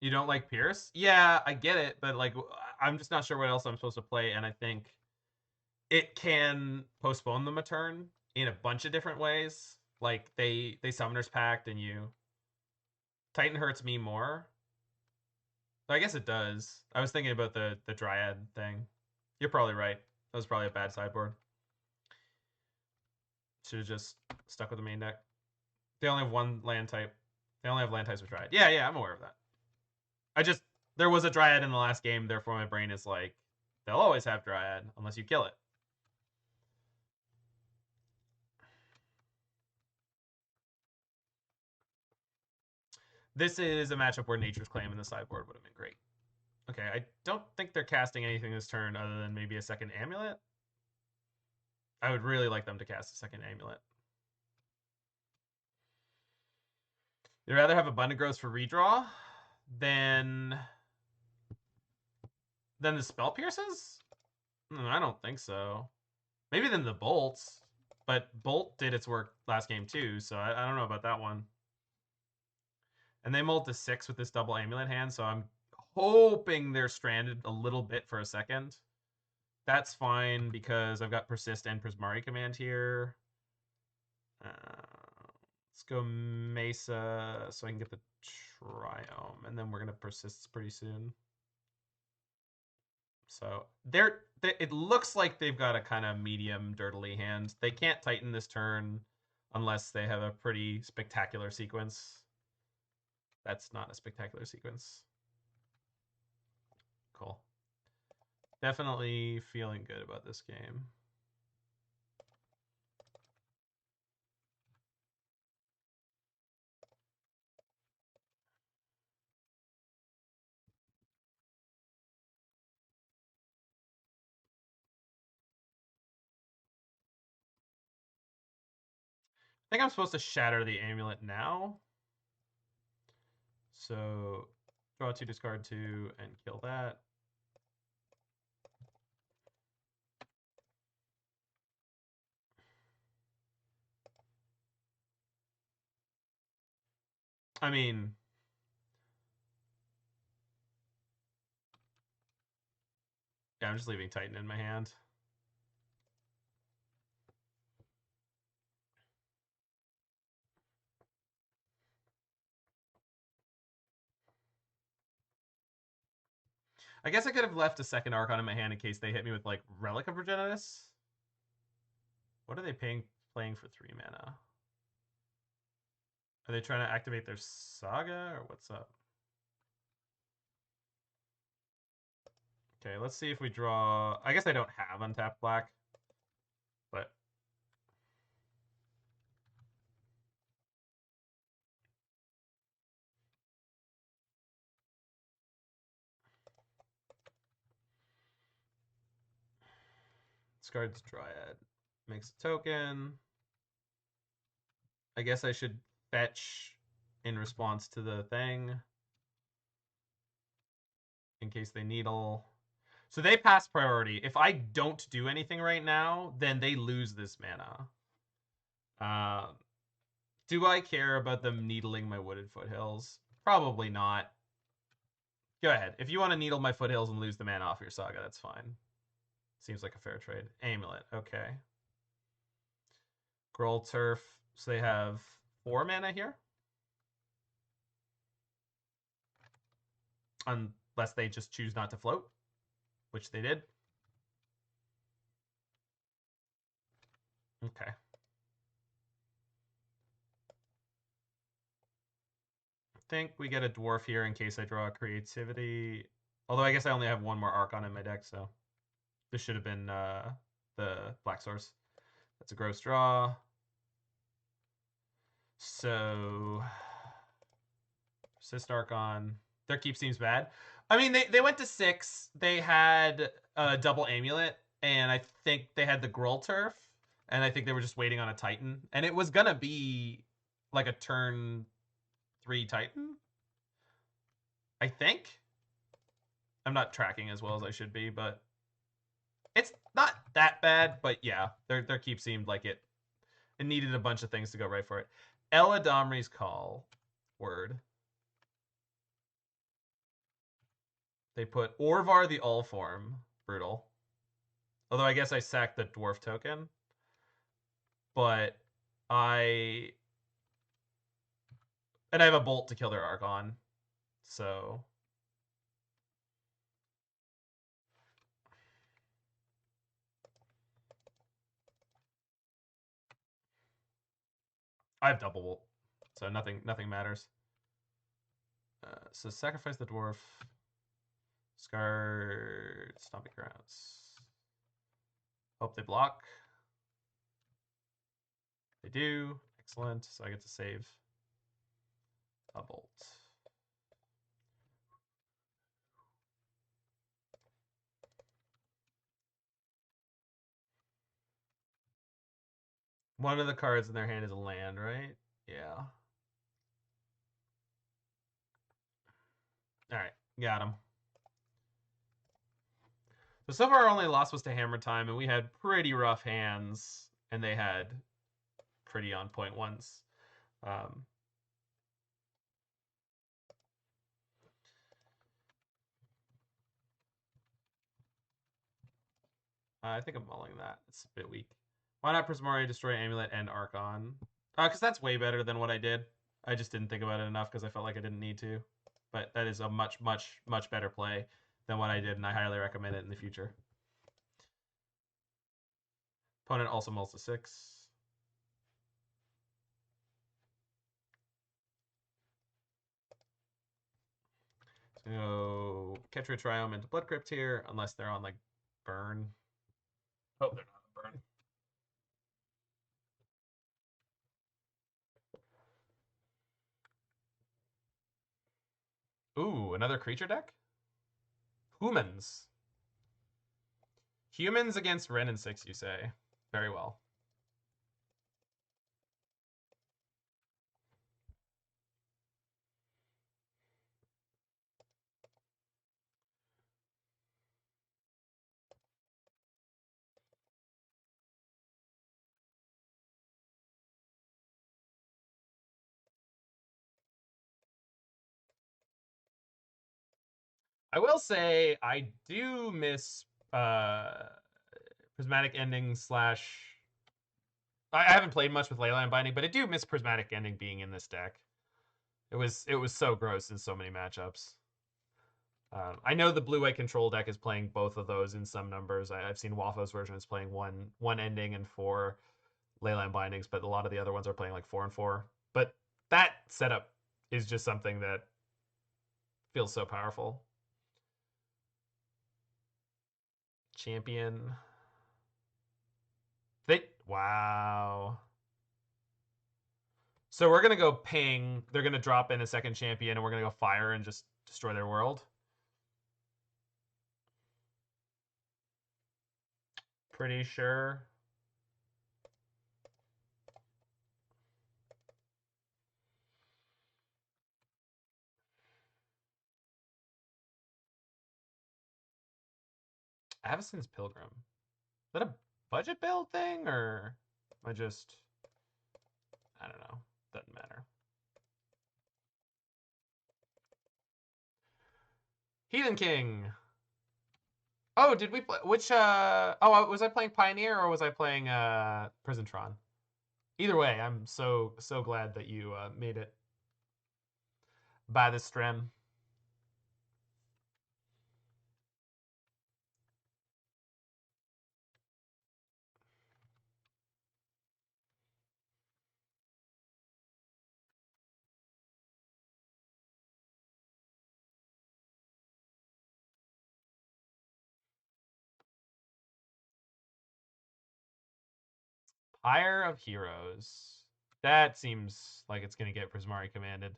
You don't like Pierce? Yeah, I get it, but like I'm just not sure what else I'm supposed to play, and I think it can postpone them a turn in a bunch of different ways. Like they Summoner's Pact, and you Titan hurts me more. I guess it does. I was thinking about the Dryad thing. You're probably right. That was probably a bad sideboard. Should have just stuck with the main deck. They only have one land type. They only have land types with Dryad. Yeah, I'm aware of that. There was a Dryad in the last game, therefore my brain is like, they'll always have Dryad unless you kill it. This is a matchup where Nature's Claim in the sideboard would have been great. Okay, I don't think they're casting anything this turn other than maybe a second Amulet. I would really like them to cast a second Amulet. You'd rather have Abundant Growth for redraw than the Spell Pierces? I don't think so. Maybe than the Bolts, but Bolt did its work last game too, so I don't know about that one. And they mulled to 6 with this double Amulet hand, so I'm hoping they're stranded a little bit for a second. That's fine because I've got Persist and Prismari Command here. Let's go Mesa so I can get the Triome, and then we're going to Persist pretty soon. So it looks like they've got a kind of medium dirtily hand. They can't Titan this turn unless they have a pretty spectacular sequence. That's not a spectacular sequence. Cool. Definitely feeling good about this game. I think I'm supposed to shatter the amulet now. So draw 2, discard 2, and kill that. I mean, yeah, I'm just leaving Titan in my hand. I guess I could have left a second Archon in my hand in case they hit me with, like, Relic of Progenitus. What are they playing for 3 mana? Are they trying to activate their Saga, or what's up? Okay, let's see if we draw... I guess I don't have untapped black, but... Discards Dryad. Makes a token. I guess I should fetch in response to the thing. In case they needle. So they pass priority. If I don't do anything right now, then they lose this mana. Do I care about them needling my Wooded Foothills? Probably not. Go ahead. If you want to needle my Foothills and lose the mana off your Saga, that's fine. Seems like a fair trade. Amulet. Okay. Growl Turf. So they have 4 mana here. Unless they just choose not to float, which they did. Okay. I think we get a dwarf here in case I draw a creativity. Although I guess I only have 1 more Archon in my deck, so this should have been the black source. That's a gross draw. So Persist Archon. Their keep seems bad. I mean, they went to 6. They had a double amulet, and I think they had the Gruul Turf, and I think they were just waiting on a Titan. And it was gonna be like a turn 3 Titan, I think. I'm not tracking as well as I should be, but it's not that bad. But yeah, their keep seemed like it needed a bunch of things to go right for it. Eladamri's Call. Word. They put Orvar the Allform. Brutal. Although I guess I sacked the dwarf token. But I have a bolt to kill their Archon. So I have double bolt. So nothing matters. So sacrifice the dwarf. Discard Stomping Grounds. Hope they block. They do. Excellent. So I get to save a bolt. One of the cards in their hand is a land, right? Yeah. Alright, got him. So far our only loss was to Hammer Time, and we had pretty rough hands, and they had pretty on point ones. I think I'm mulling that. It's a bit weak. Why not Prismari, destroy Amulet, and Archon? Because that's way better than what I did. I just didn't think about it enough because I felt like I didn't need to. But that is a much, much, much better play than what I did, and I highly recommend it in the future. Opponent also mulls to 6. So Ketria Triome into Blood Crypt here, unless they're on like burn. Oh, they're not on burn. Ooh, another creature deck? Humans. Humans against Wrenn and Six, you say? Very well. I will say I do miss Prismatic Ending slash... I haven't played much with Leyline Binding, but I do miss Prismatic Ending being in this deck. It was so gross in so many matchups. I know the blue-white control deck is playing both of those in some numbers. I've seen Wafo's version is playing one ending and 4 Leyline Bindings, but a lot of the other ones are playing like 4 and 4. But that setup is just something that feels so powerful. Champion. Wow. So we're gonna go ping. They're gonna drop in a second champion, and we're gonna go fire and just destroy their world. Pretty sure. Avacyn's Pilgrim. Is that a budget build thing, or am I just... I don't know. Doesn't matter. Heathen King. Oh, did we play... Which, Oh, was I playing Pioneer, or was I playing, Prisontron? Either way, I'm so glad that you, made it by the stream. Pyre of Heroes. That seems like it's going to get Prismari commanded.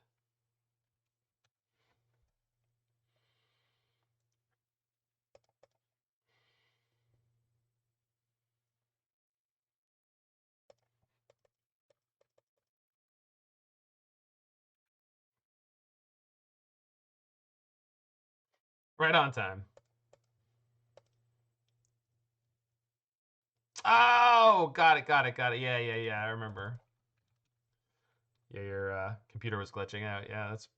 Right on time. Oh, got it. Yeah, I remember. Yeah, your computer was glitching out. Yeah, it's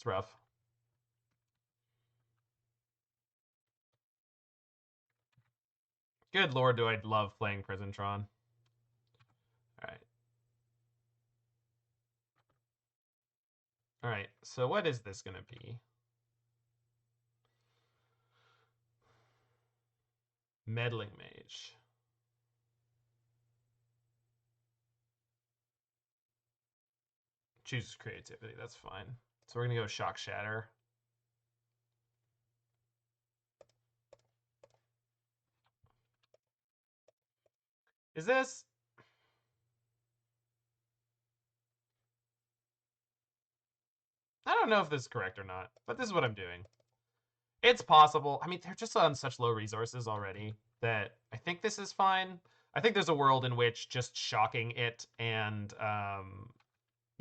rough. Good lord, do I love playing Prisontron. Alright. Alright, so what is this going to be? Meddling Mage. Chooses Creativity, that's fine. So we're going to go Shock Shatter. Is this... I don't know if this is correct or not, but this is what I'm doing. It's possible. I mean, they're just on such low resources already that I think this is fine. I think there's a world in which just shocking it and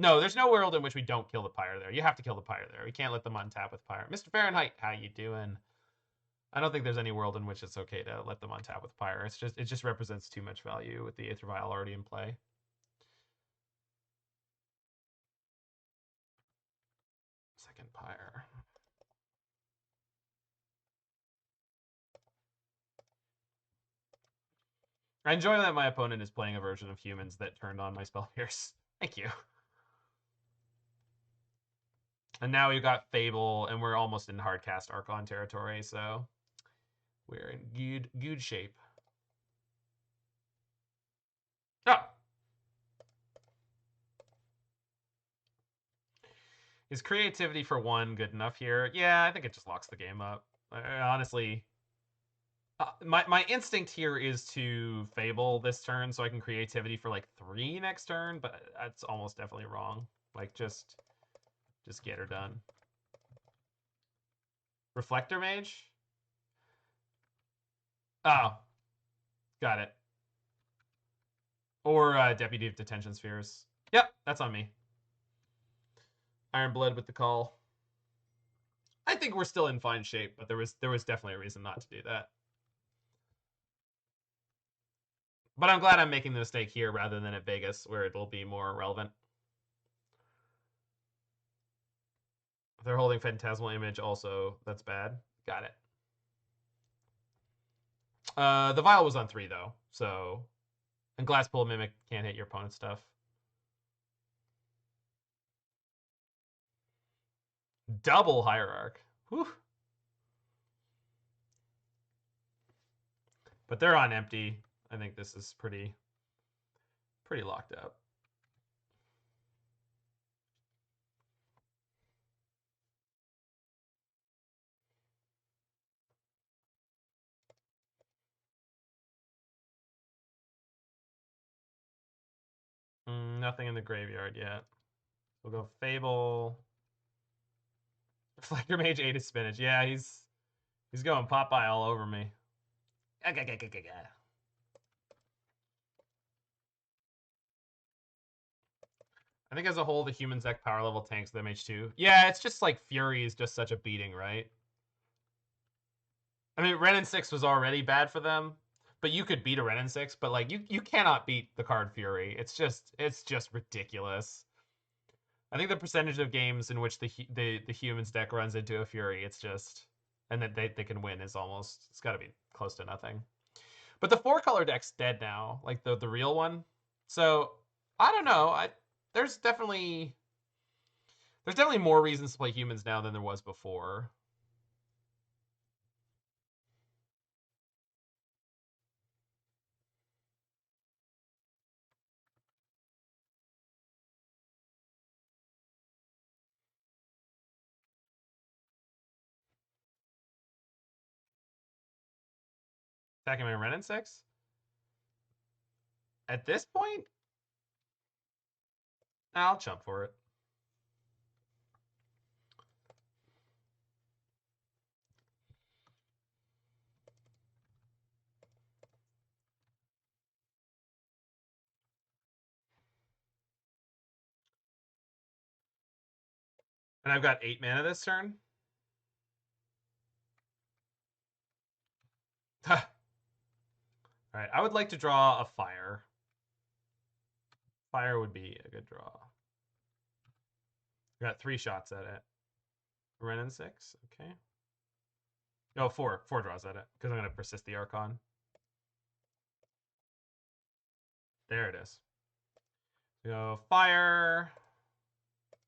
No, there's no world in which we don't kill the Pyre there. You have to kill the Pyre there. We can't let them untap with Pyre. Mr. Fahrenheit, how you doing? I don't think there's any world in which it's okay to let them untap with Pyre. It just represents too much value with the Aether Vial already in play. Second Pyre. I enjoy that my opponent is playing a version of humans that turned on my Spell Pierce. Thank you. And now we've got Fable, and we're almost in hardcast Archon territory, so we're in good shape. Oh! Is creativity for 1 good enough here? Yeah, I think it just locks the game up. Honestly, my instinct here is to Fable this turn so I can creativity for like 3 next turn, but that's almost definitely wrong. Like, just get her done. Reflector Mage? Oh. Got it. Or Deputy of Detention Spheres. Yep, that's on me. Iron Blood with the call. I think we're still in fine shape, but there was definitely a reason not to do that. But I'm glad I'm making the mistake here rather than at Vegas, where it'll be more relevant. If they're holding Phantasmal Image also, that's bad. Got it. The Vial was on 3, though, so... And Glasspool Mimic can't hit your opponent's stuff. Double Hierarch. Whew. But they're on empty. I think this is pretty locked up. Nothing in the graveyard yet. We'll go Fable. Reflector Mage 8 is spinach. Yeah, he's going Popeye all over me. I think as a whole, the humans deck power level tanks the MH2. Yeah, it's just like Fury is just such a beating, right? I mean, Wrenn and Six was already bad for them, but you could beat a Wrenn and Six, but like you cannot beat the card Fury. It's just ridiculous. I think the percentage of games in which the humans deck runs into a Fury, it's just, and that they can win is almost, it's got to be close to nothing. But the 4-color deck's dead now, like the real one. So I don't know. There's definitely more reasons to play humans now than there was before. Attacking my Wrenn and Six? At this point, I'll jump for it. And I've got 8 mana this turn. All right, I would like to draw a fire. Fire would be a good draw. Got 3 shots at it. Wrenn and Six, okay. No, 4 draws at it, because I'm going to persist the Archon. There it is. Go fire.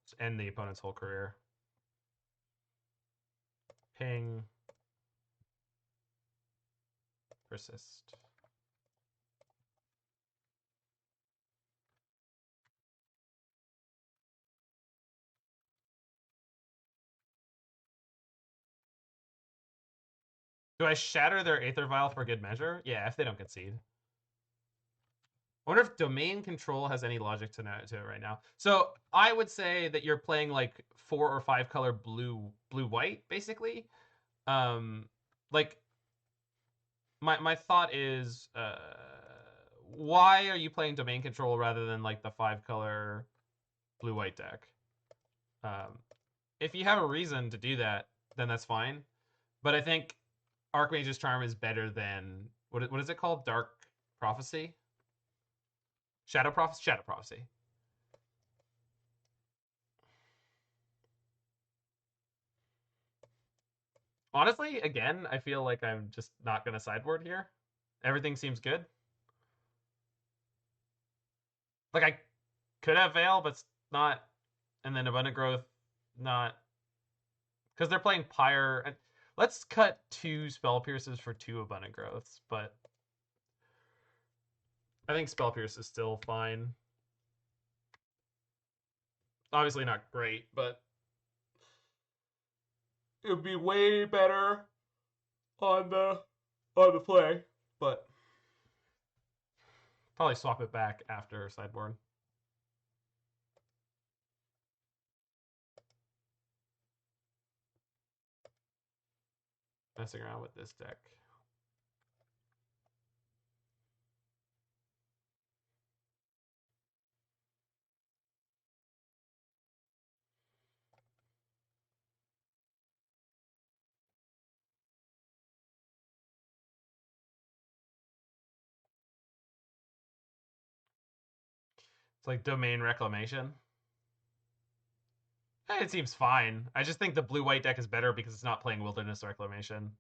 Let's end the opponent's whole career. Ping. Persist. Do I shatter their Aether Vial for good measure? Yeah, if they don't concede. I wonder if domain control has any logic to it right now. So I would say that you're playing like 4 or 5 color blue white, basically. Like my thought is, why are you playing domain control rather than like the 5 color blue-white deck. If you have a reason to do that, then that's fine. But I think Archmage's Charm is better than what is it called? Dark Prophecy? Shadow Prophecy? Shadow Prophecy. Honestly, again, I feel like I'm just not going to sideboard here. Everything seems good. Like, I could have Veil, but not. And then Abundant Growth, not. Because they're playing Pyre. And let's cut 2 Spell Pierces for 2 Abundant Growths, but I think Spell Pierce is still fine. Obviously not great, but it would be way better on the play. But probably swap it back after sideboard. Messing around with this deck. It's like Domain Reclamation. It seems fine. I just think the blue-white deck is better because it's not playing Wilderness Reclamation.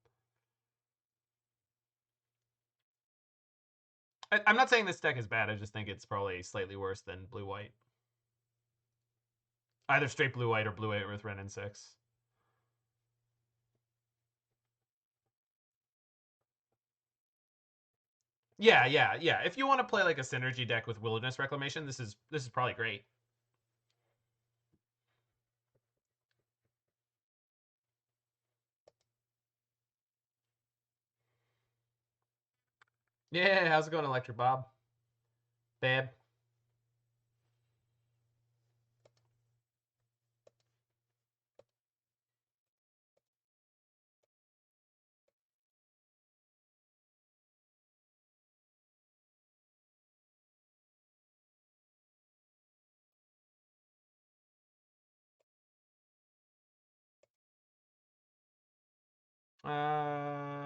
I'm not saying this deck is bad. I just think it's probably slightly worse than blue-white. Either straight blue-white or blue-white with Wrenn and Six. Yeah. If you want to play like a synergy deck with Wilderness Reclamation, this is probably great. Yeah, how's it going, Electric Bob? Babe.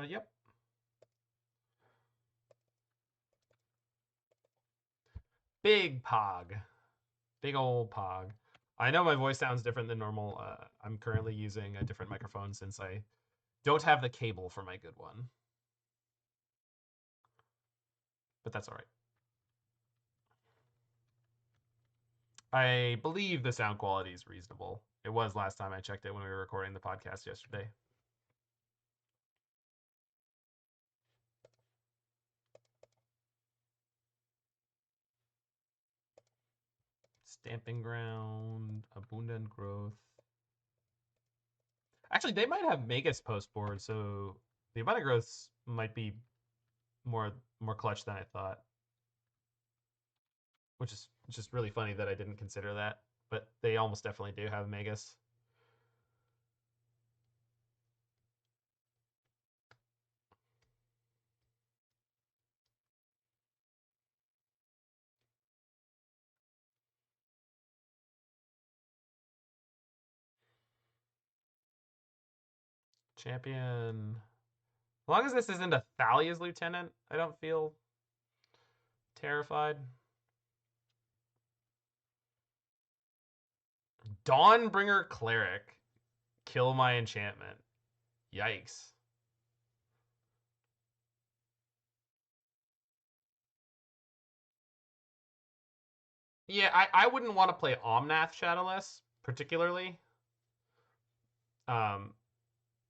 Yep. Big Pog. Big old Pog. I know my voice sounds different than normal. I'm currently using a different microphone since I don't have the cable for my good one. But that's all right. I believe the sound quality is reasonable. It was last time I checked it when we were recording the podcast yesterday. Stomping Ground, Abundant Growth. Actually, they might have Magus post board, so the Abundant Growths might be more clutch than I thought. Which is just really funny that I didn't consider that. But they almost definitely do have Magus. Champion. As long as this isn't a Thalia's Lieutenant, I don't feel terrified. Dawnbringer Cleric. Kill my enchantment. Yikes. Yeah, I wouldn't want to play Omnath Shadowless, particularly.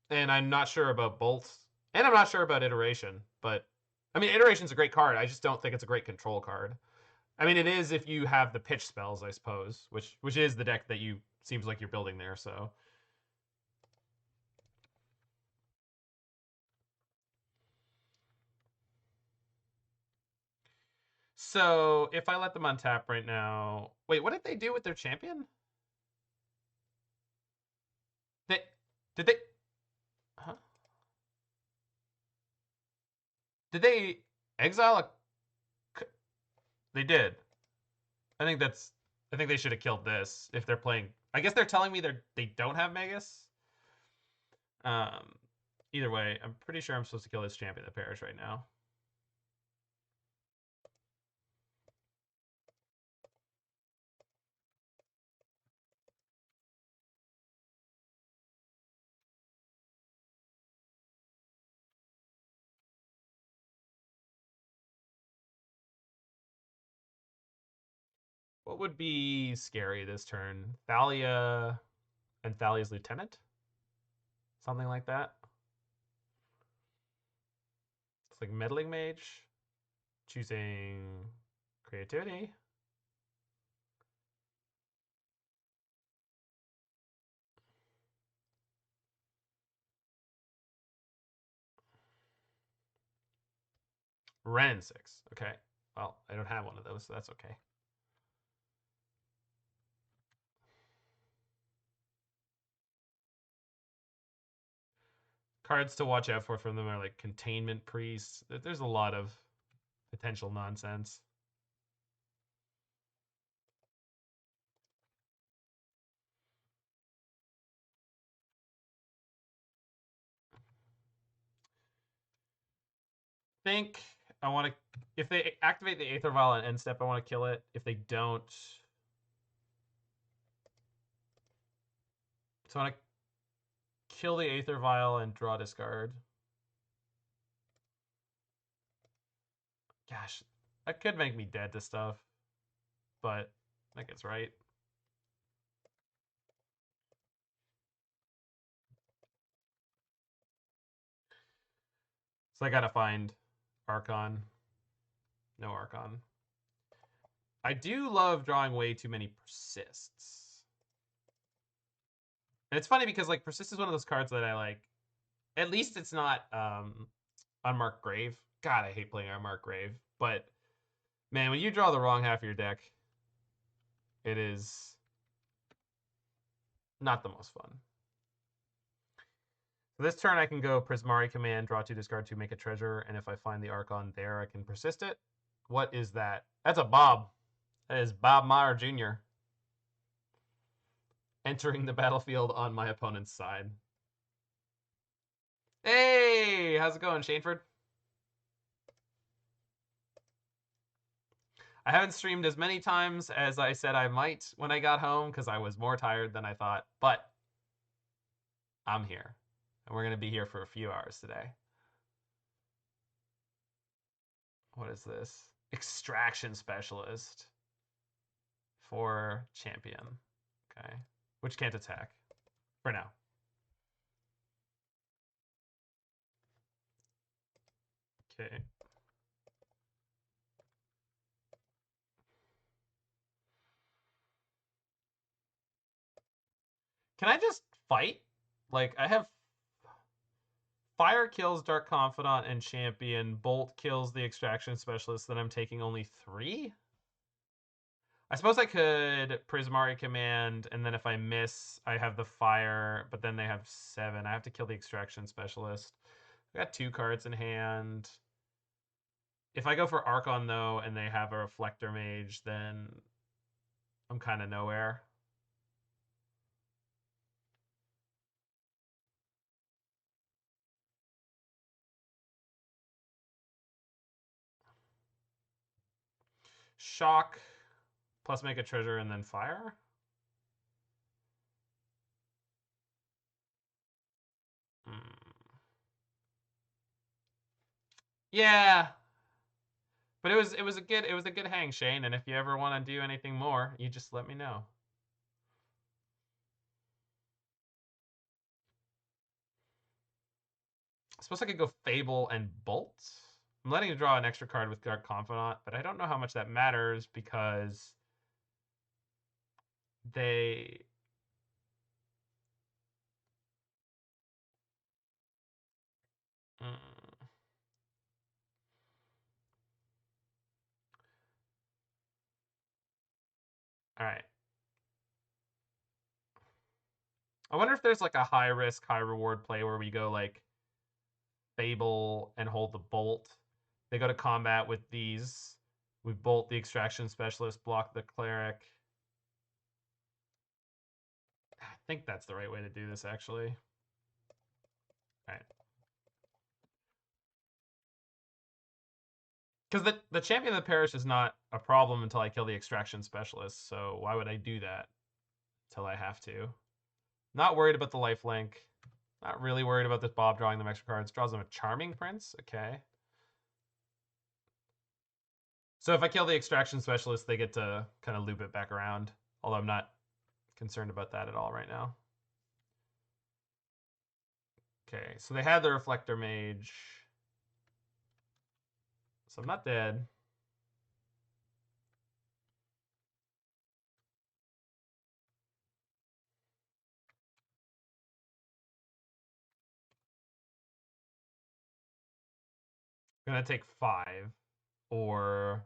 And I'm not sure about Bolt. And I'm not sure about Iteration, but I mean, Iteration's a great card. I just don't think it's a great control card. I mean, it is if you have the pitch spells, I suppose, which is the deck that you seems like you're building there. So if I let them untap right now, wait, what did they do with their champion? They did they? Huh? Did they exile a? They did. I think I think they should have killed this if they're playing. I guess they're telling me they don't have Magus. Either way, I'm pretty sure I'm supposed to kill this champion of the parish right now. What would be scary this turn? Thalia and Thalia's lieutenant? Something like that. It's like meddling mage. Choosing creativity. Wrenn and Six. Okay. Well, I don't have one of those, so that's okay. Cards to watch out for from them are like Containment Priest. There's a lot of potential nonsense. Think I want to. If they activate the Aether Vial on end step, I want to kill it. If they don't, so I want to kill the Aether Vial and draw discard. Gosh, that could make me dead to stuff, but I think it's right. So I gotta find Archon. No Archon. I do love drawing way too many Persists. And it's funny because like Persist is one of those cards that I like. At least it's not Unmarked Grave. God, I hate playing Unmarked Grave. But man, when you draw the wrong half of your deck, it is not the most fun. So this turn I can go Prismari Command, draw 2, discard 2, make a treasure, and if I find the Archon there, I can persist it. What is that? That's a Bob. That is Bob Meyer Jr. entering the battlefield on my opponent's side. Hey, how's it going, Shaneford? I haven't streamed as many times as I said I might when I got home because I was more tired than I thought, but I'm here, and we're going to be here for a few hours today. What is this? Extraction Specialist for champion. Okay. Which can't attack for now. Okay. Can I just fight? Like, I have Fire kills Dark Confidant and Champion. Bolt kills the Extraction Specialist. Then I'm taking only 3? I suppose I could Prismari Command, and then if I miss, I have the Fire, but then they have 7. I have to kill the Extraction Specialist. I got 2 cards in hand. If I go for Archon, though, and they have a Reflector Mage, then I'm kind of nowhere. Shock, plus make a treasure, and then fire? Yeah. But it was a good hang, Shane, and if you ever want to do anything more, you just let me know. I suppose I could go Fable and Bolt. I'm letting you draw an extra card with Dark Confidant, but I don't know how much that matters because they... All right. I wonder if there's like a high risk, high reward play where we go like Fable and hold the Bolt. They go to combat with these. We bolt the Extraction Specialist, block the Cleric. think that's the right way to do this, actually. All right. Because the champion of the parish is not a problem until I kill the extraction specialist, so why would I do that until I have to? Not worried about the lifelink. Not really worried about this Bob drawing them extra cards. Draws them a Charming Prince. Okay. So if I kill the extraction specialist, they get to kind of loop it back around. Although I'm not concerned about that at all right now. Okay, so they had the Reflector Mage. So I'm not dead. I'm gonna take 5 or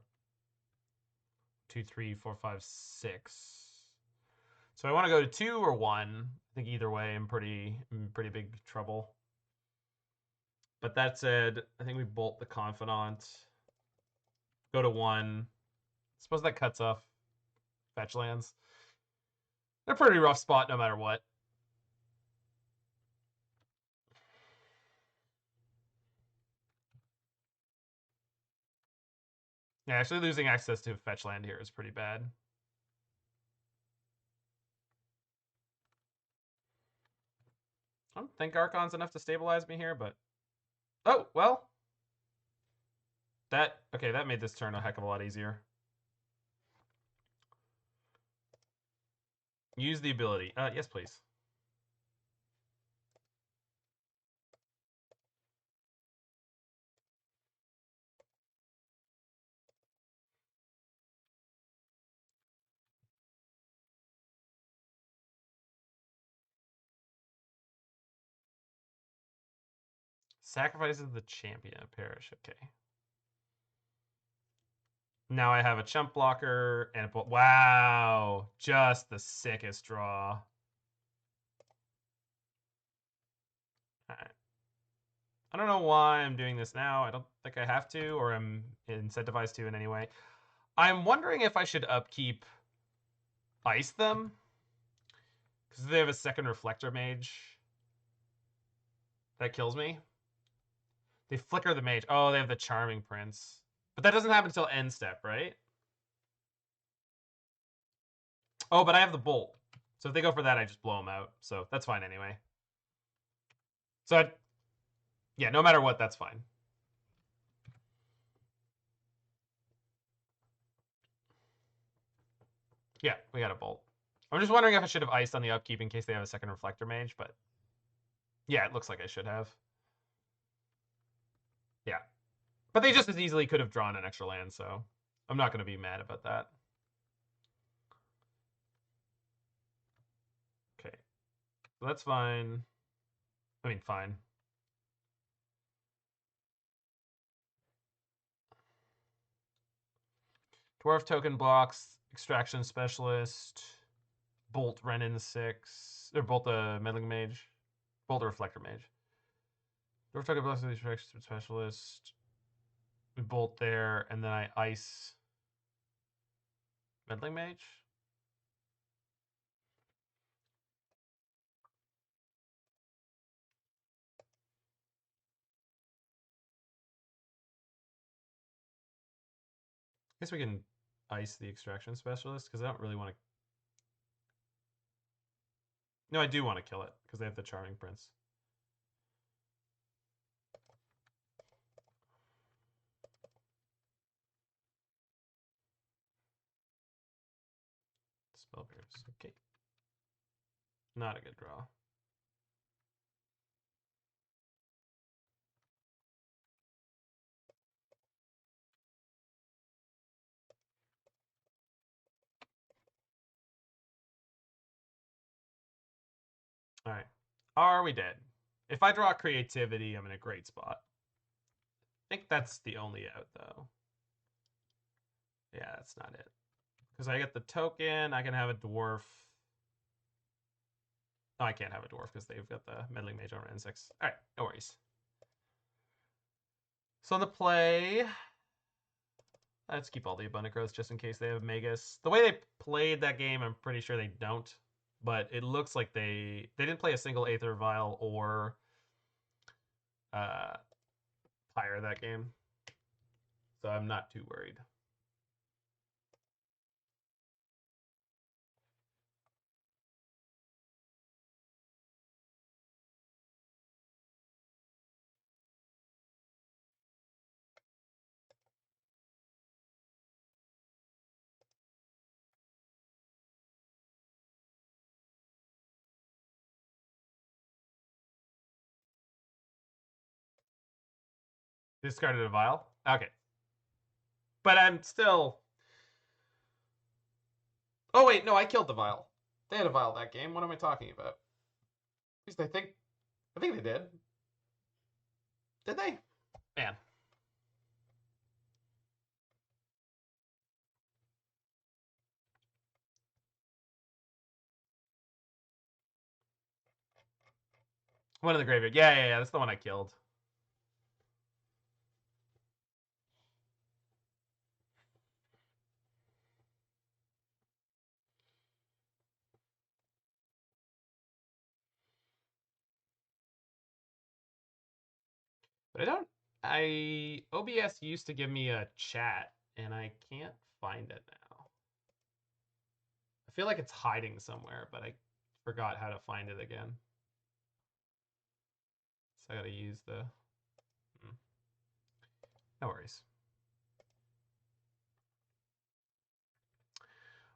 2, 3, 4, 5, 6. So I want to go to 2 or 1. I think either way, I'm pretty big trouble. But that said, I think we bolt the Confidant. Go to 1. Suppose that cuts off fetch lands. They're a pretty rough spot no matter what. Yeah, actually losing access to fetch land here is pretty bad. I don't think Archon's enough to stabilize me here, but... Oh, well. Okay, that made this turn a heck of a lot easier. Use the ability. Yes, please. Sacrifices the champion of parish. Okay. Now I have a chump blocker and a... Wow! Just the sickest draw. Alright. I don't know why I'm doing this now. I don't think I have to, or I'm incentivized to in any way. I'm wondering if I should upkeep Ice them. Because they have a second Reflector Mage. That kills me. They flicker the Mage. Oh, they have the Charming Prince. But that doesn't happen until end step, right? Oh, but I have the Bolt. So if they go for that, I just blow them out. So that's fine anyway. So, yeah, no matter what, that's fine. Yeah, we got a Bolt. I'm just wondering if I should have iced on the upkeep in case they have a second Reflector Mage, but yeah, it looks like I should have. Yeah. But they just as easily could have drawn an extra land, so I'm not going to be mad about that. Okay. So that's fine. I mean, fine. Dwarf token blocks, extraction specialist, bolt Wrenn and Six, or bolt the meddling mage, bolt the reflector mage. Dwarf token blocks, extraction specialist. We bolt there, and then I ice meddling mage. I guess we can ice the extraction specialist because I don't really want to. No, I do want to kill it because they have the Charming Prince. Spellbearers. Okay. Not a good draw. All right. Are we dead? If I draw creativity, I'm in a great spot. I think that's the only out, though. Yeah, that's not it. Because I get the token, I can have a dwarf. No, I can't have a dwarf because they've got the meddling mage on Wrenn and Six. All right, no worries. So on the play, let's keep all the abundant growth just in case they have Magus. The way they played that game, I'm pretty sure they don't. but it looks like they didn't play a single Aether Vial or Pyre that game, so I'm not too worried. Discarded a vial? Okay. But I'm still... Oh, wait, no, I killed the vial. They had a vial that game. What am I talking about? At least I think they did. Did they? Man. One in the graveyard. Yeah. That's the one I killed. But OBS used to give me a chat, and I can't find it now. I feel like it's hiding somewhere, but I forgot how to find it again. So I gotta use the... No worries.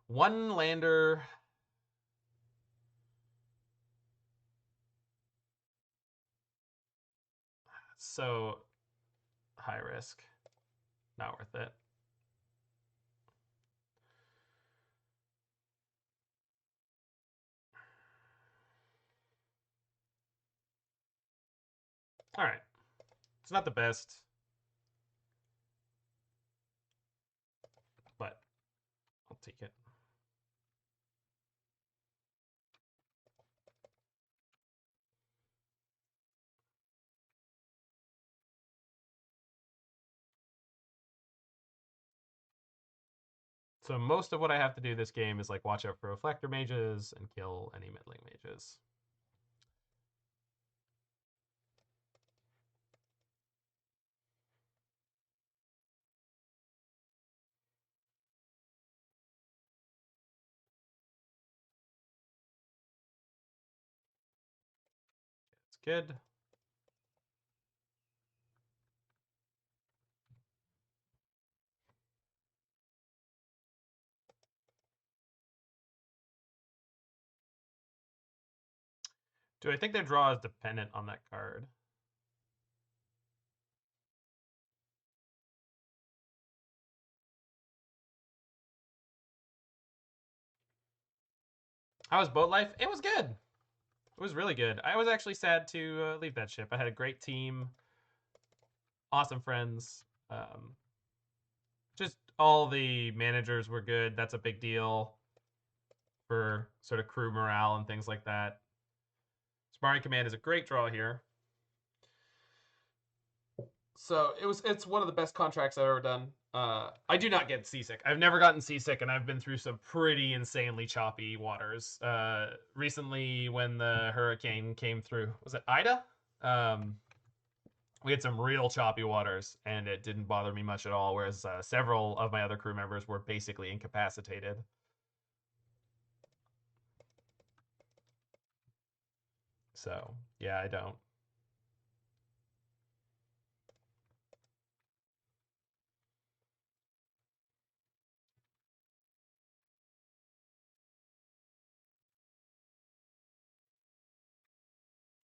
One lander. So high risk. Not worth it. All right. It's not the best, but I'll take it. So most of what I have to do this game is like watch out for reflector mages and kill any middling mages. It's good. Do I think their draw is dependent on that card? How was boat life? It was good. It was really good. I was actually sad to leave that ship. I had a great team, awesome friends. Just all the managers were good. That's a big deal for sort of crew morale and things like that. Prismari Command is a great draw here. So it's one of the best contracts I've ever done. I do not get seasick. I've never gotten seasick, and I've been through some pretty insanely choppy waters. Recently, when the hurricane came through, was it Ida? We had some real choppy waters, and it didn't bother me much at all. Whereas several of my other crew members were basically incapacitated. So yeah, I don't.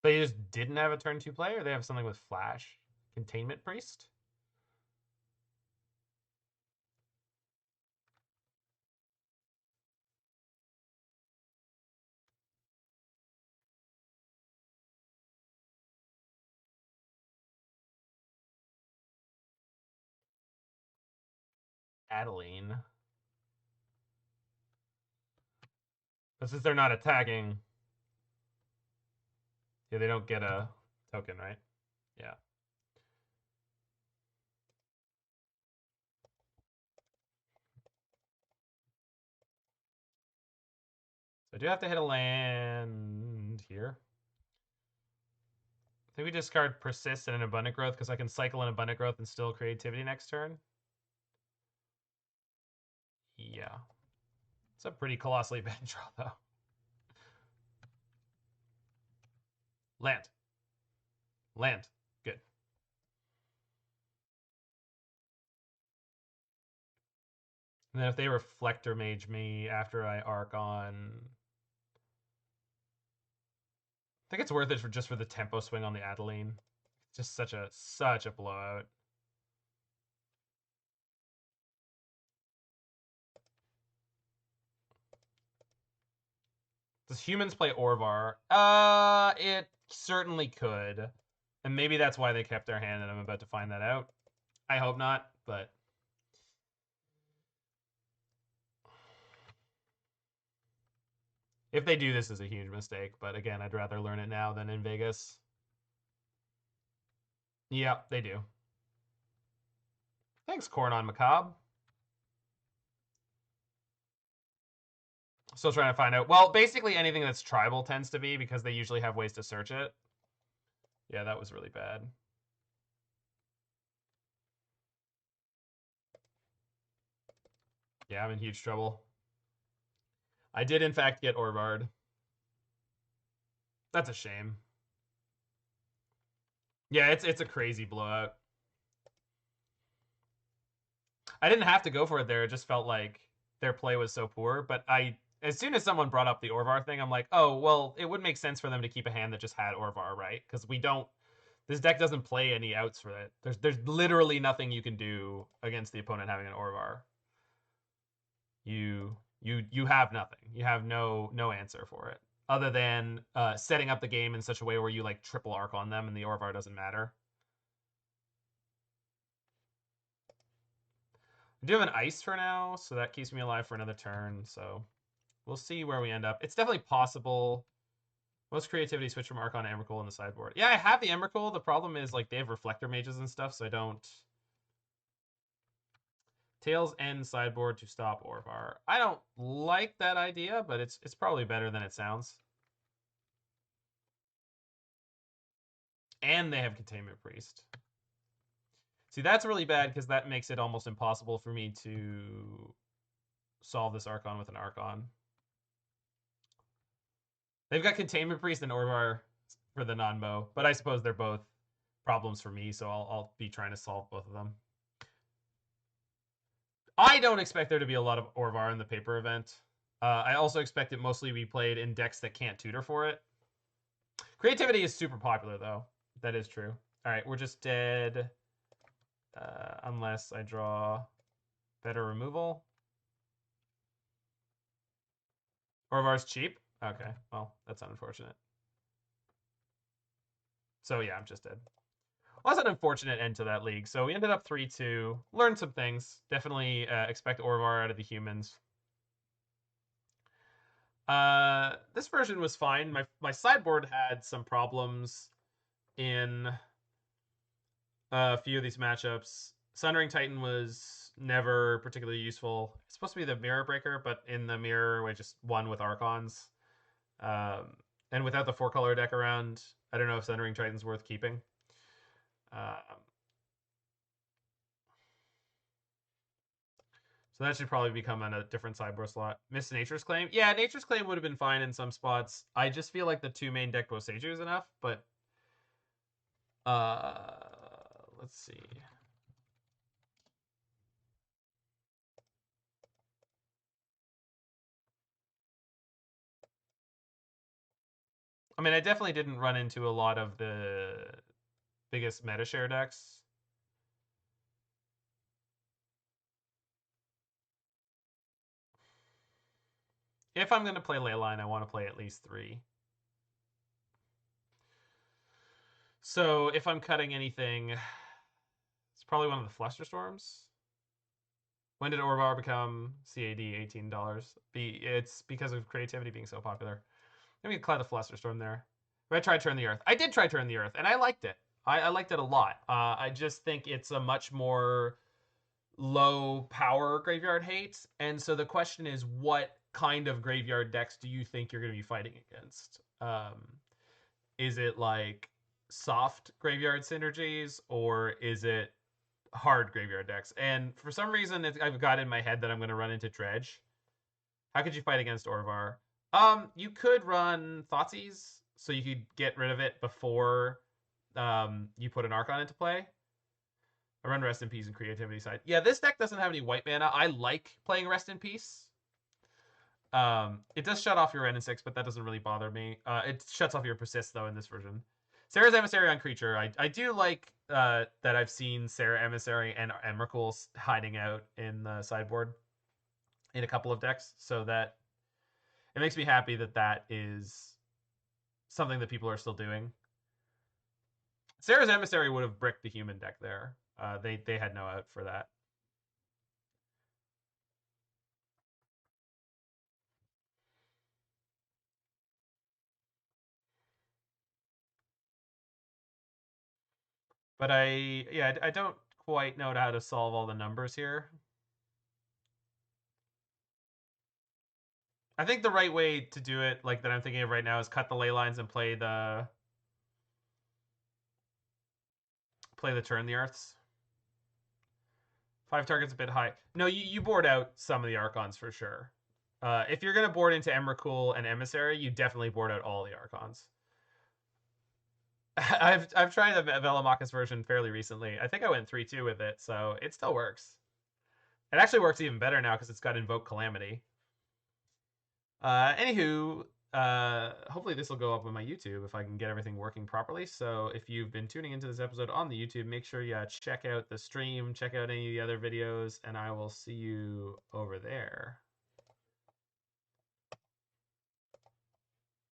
They just didn't have a turn 2 play, or they have something with Flash? Containment Priest? Adeline. But since they're not attacking, yeah, they don't get a token, right? Yeah. So I do have to hit a land here. I think we discard Persist and an Abundant Growth because I can cycle an Abundant Growth and still Creativity next turn. Yeah. It's a pretty colossally bad draw, though. Land. Land. Good. And then if they Reflector Mage me after I Archon, I think it's worth it just for the tempo swing on the Adeline. It's just such a blowout. Does humans play Orvar? It certainly could. And maybe that's why they kept their hand, and I'm about to find that out. I hope not, but... if they do, this is a huge mistake. But again, I'd rather learn it now than in Vegas. Yeah, they do. Thanks, Corn on Macabre. Still trying to find out. Well, basically anything that's tribal tends to be, because they usually have ways to search it. Yeah, that was really bad. Yeah, I'm in huge trouble. I did, in fact, get Orvard. That's a shame. Yeah, it's a crazy blowout. I didn't have to go for it there. It just felt like their play was so poor. But as soon as someone brought up the Orvar thing, I'm like, oh, well, it would make sense for them to keep a hand that just had Orvar, right? Because this deck doesn't play any outs for it. There's literally nothing you can do against the opponent having an Orvar. You have nothing. You have no answer for it, other than setting up the game in such a way where you like triple arc on them and the Orvar doesn't matter. I do have an ice for now, so that keeps me alive for another turn. So we'll see where we end up. It's definitely possible. Most creativity switch from Archon to Emrakul on the sideboard. Yeah, I have the Emrakul. The problem is like they have Reflector Mages and stuff, so I don't. Tails end sideboard to stop Orvar. I don't like that idea, but it's probably better than it sounds. And they have Containment Priest. See, that's really bad because that makes it almost impossible for me to solve this Archon with an Archon. They've got Containment Priest and Orvar for the non-Mo, but I suppose they're both problems for me, so I'll be trying to solve both of them. I don't expect there to be a lot of Orvar in the paper event. I also expect it mostly to be played in decks that can't tutor for it. Creativity is super popular, though. That is true. All right, we're just dead. Unless I draw better removal. Orvar's cheap? Okay, well, that's unfortunate. So yeah, I'm just dead. Well, that's an unfortunate end to that league. So we ended up 3-2. Learned some things. Definitely expect Orvar out of the humans. This version was fine. My sideboard had some problems in a few of these matchups. Sundering Titan was never particularly useful. It's supposed to be the Mirror Breaker, but in the Mirror, we just won with Archons. And without the 4-color deck around, I don't know if Sundering Titan's worth keeping. So that should probably become on a different sideboard slot. Miss Nature's Claim? Yeah, Nature's Claim would have been fine in some spots. I just feel like the 2 main deck Boseiju is enough, but... let's see. I mean, I definitely didn't run into a lot of the biggest meta share decks. If I'm going to play Leyline, I want to play at least 3. So if I'm cutting anything, it's probably one of the Flusterstorms. When did Orvar become CAD $18? It's because of creativity being so popular. Let me cut the Flusterstorm there. I tried Turn the Earth. I did try Turn the Earth, and I liked it. I liked it a lot. I just think it's a much more low power graveyard hate. And so the question is, what kind of graveyard decks do you think you're going to be fighting against? Is it like soft graveyard synergies, or is it hard graveyard decks? And for some reason, I've got in my head that I'm going to run into Dredge. How could you fight against Orvar? You could run Thoughtseize, so you could get rid of it before you put an Archon into play. I run Rest in Peace and Creativity side. Yeah, this deck doesn't have any white mana. I like playing Rest in Peace. It does shut off your Wrenn and Six, but that doesn't really bother me. It shuts off your Persist, though, in this version. Sarah's Emissary on creature. I do like that I've seen Sarah Emissary and Emrakul hiding out in the sideboard in a couple of decks, so that it makes me happy that that is something that people are still doing. Sarah's Emissary would have bricked the human deck there. They had no out for that. But I don't quite know how to solve all the numbers here. I think the right way to do it, like that I'm thinking of right now, is cut the ley lines and play the Turn the Earths. 5 targets a bit high. No, you board out some of the Archons for sure. If you're gonna board into Emrakul and Emissary, you definitely board out all the Archons. I've tried the Velomachus version fairly recently. I think I went 3-2 with it, so it still works. It actually works even better now because it's got Invoke Calamity. Anywho, hopefully this will go up on my YouTube if I can get everything working properly. So if you've been tuning into this episode on the YouTube, make sure you check out the stream, check out any of the other videos, and I will see you over there.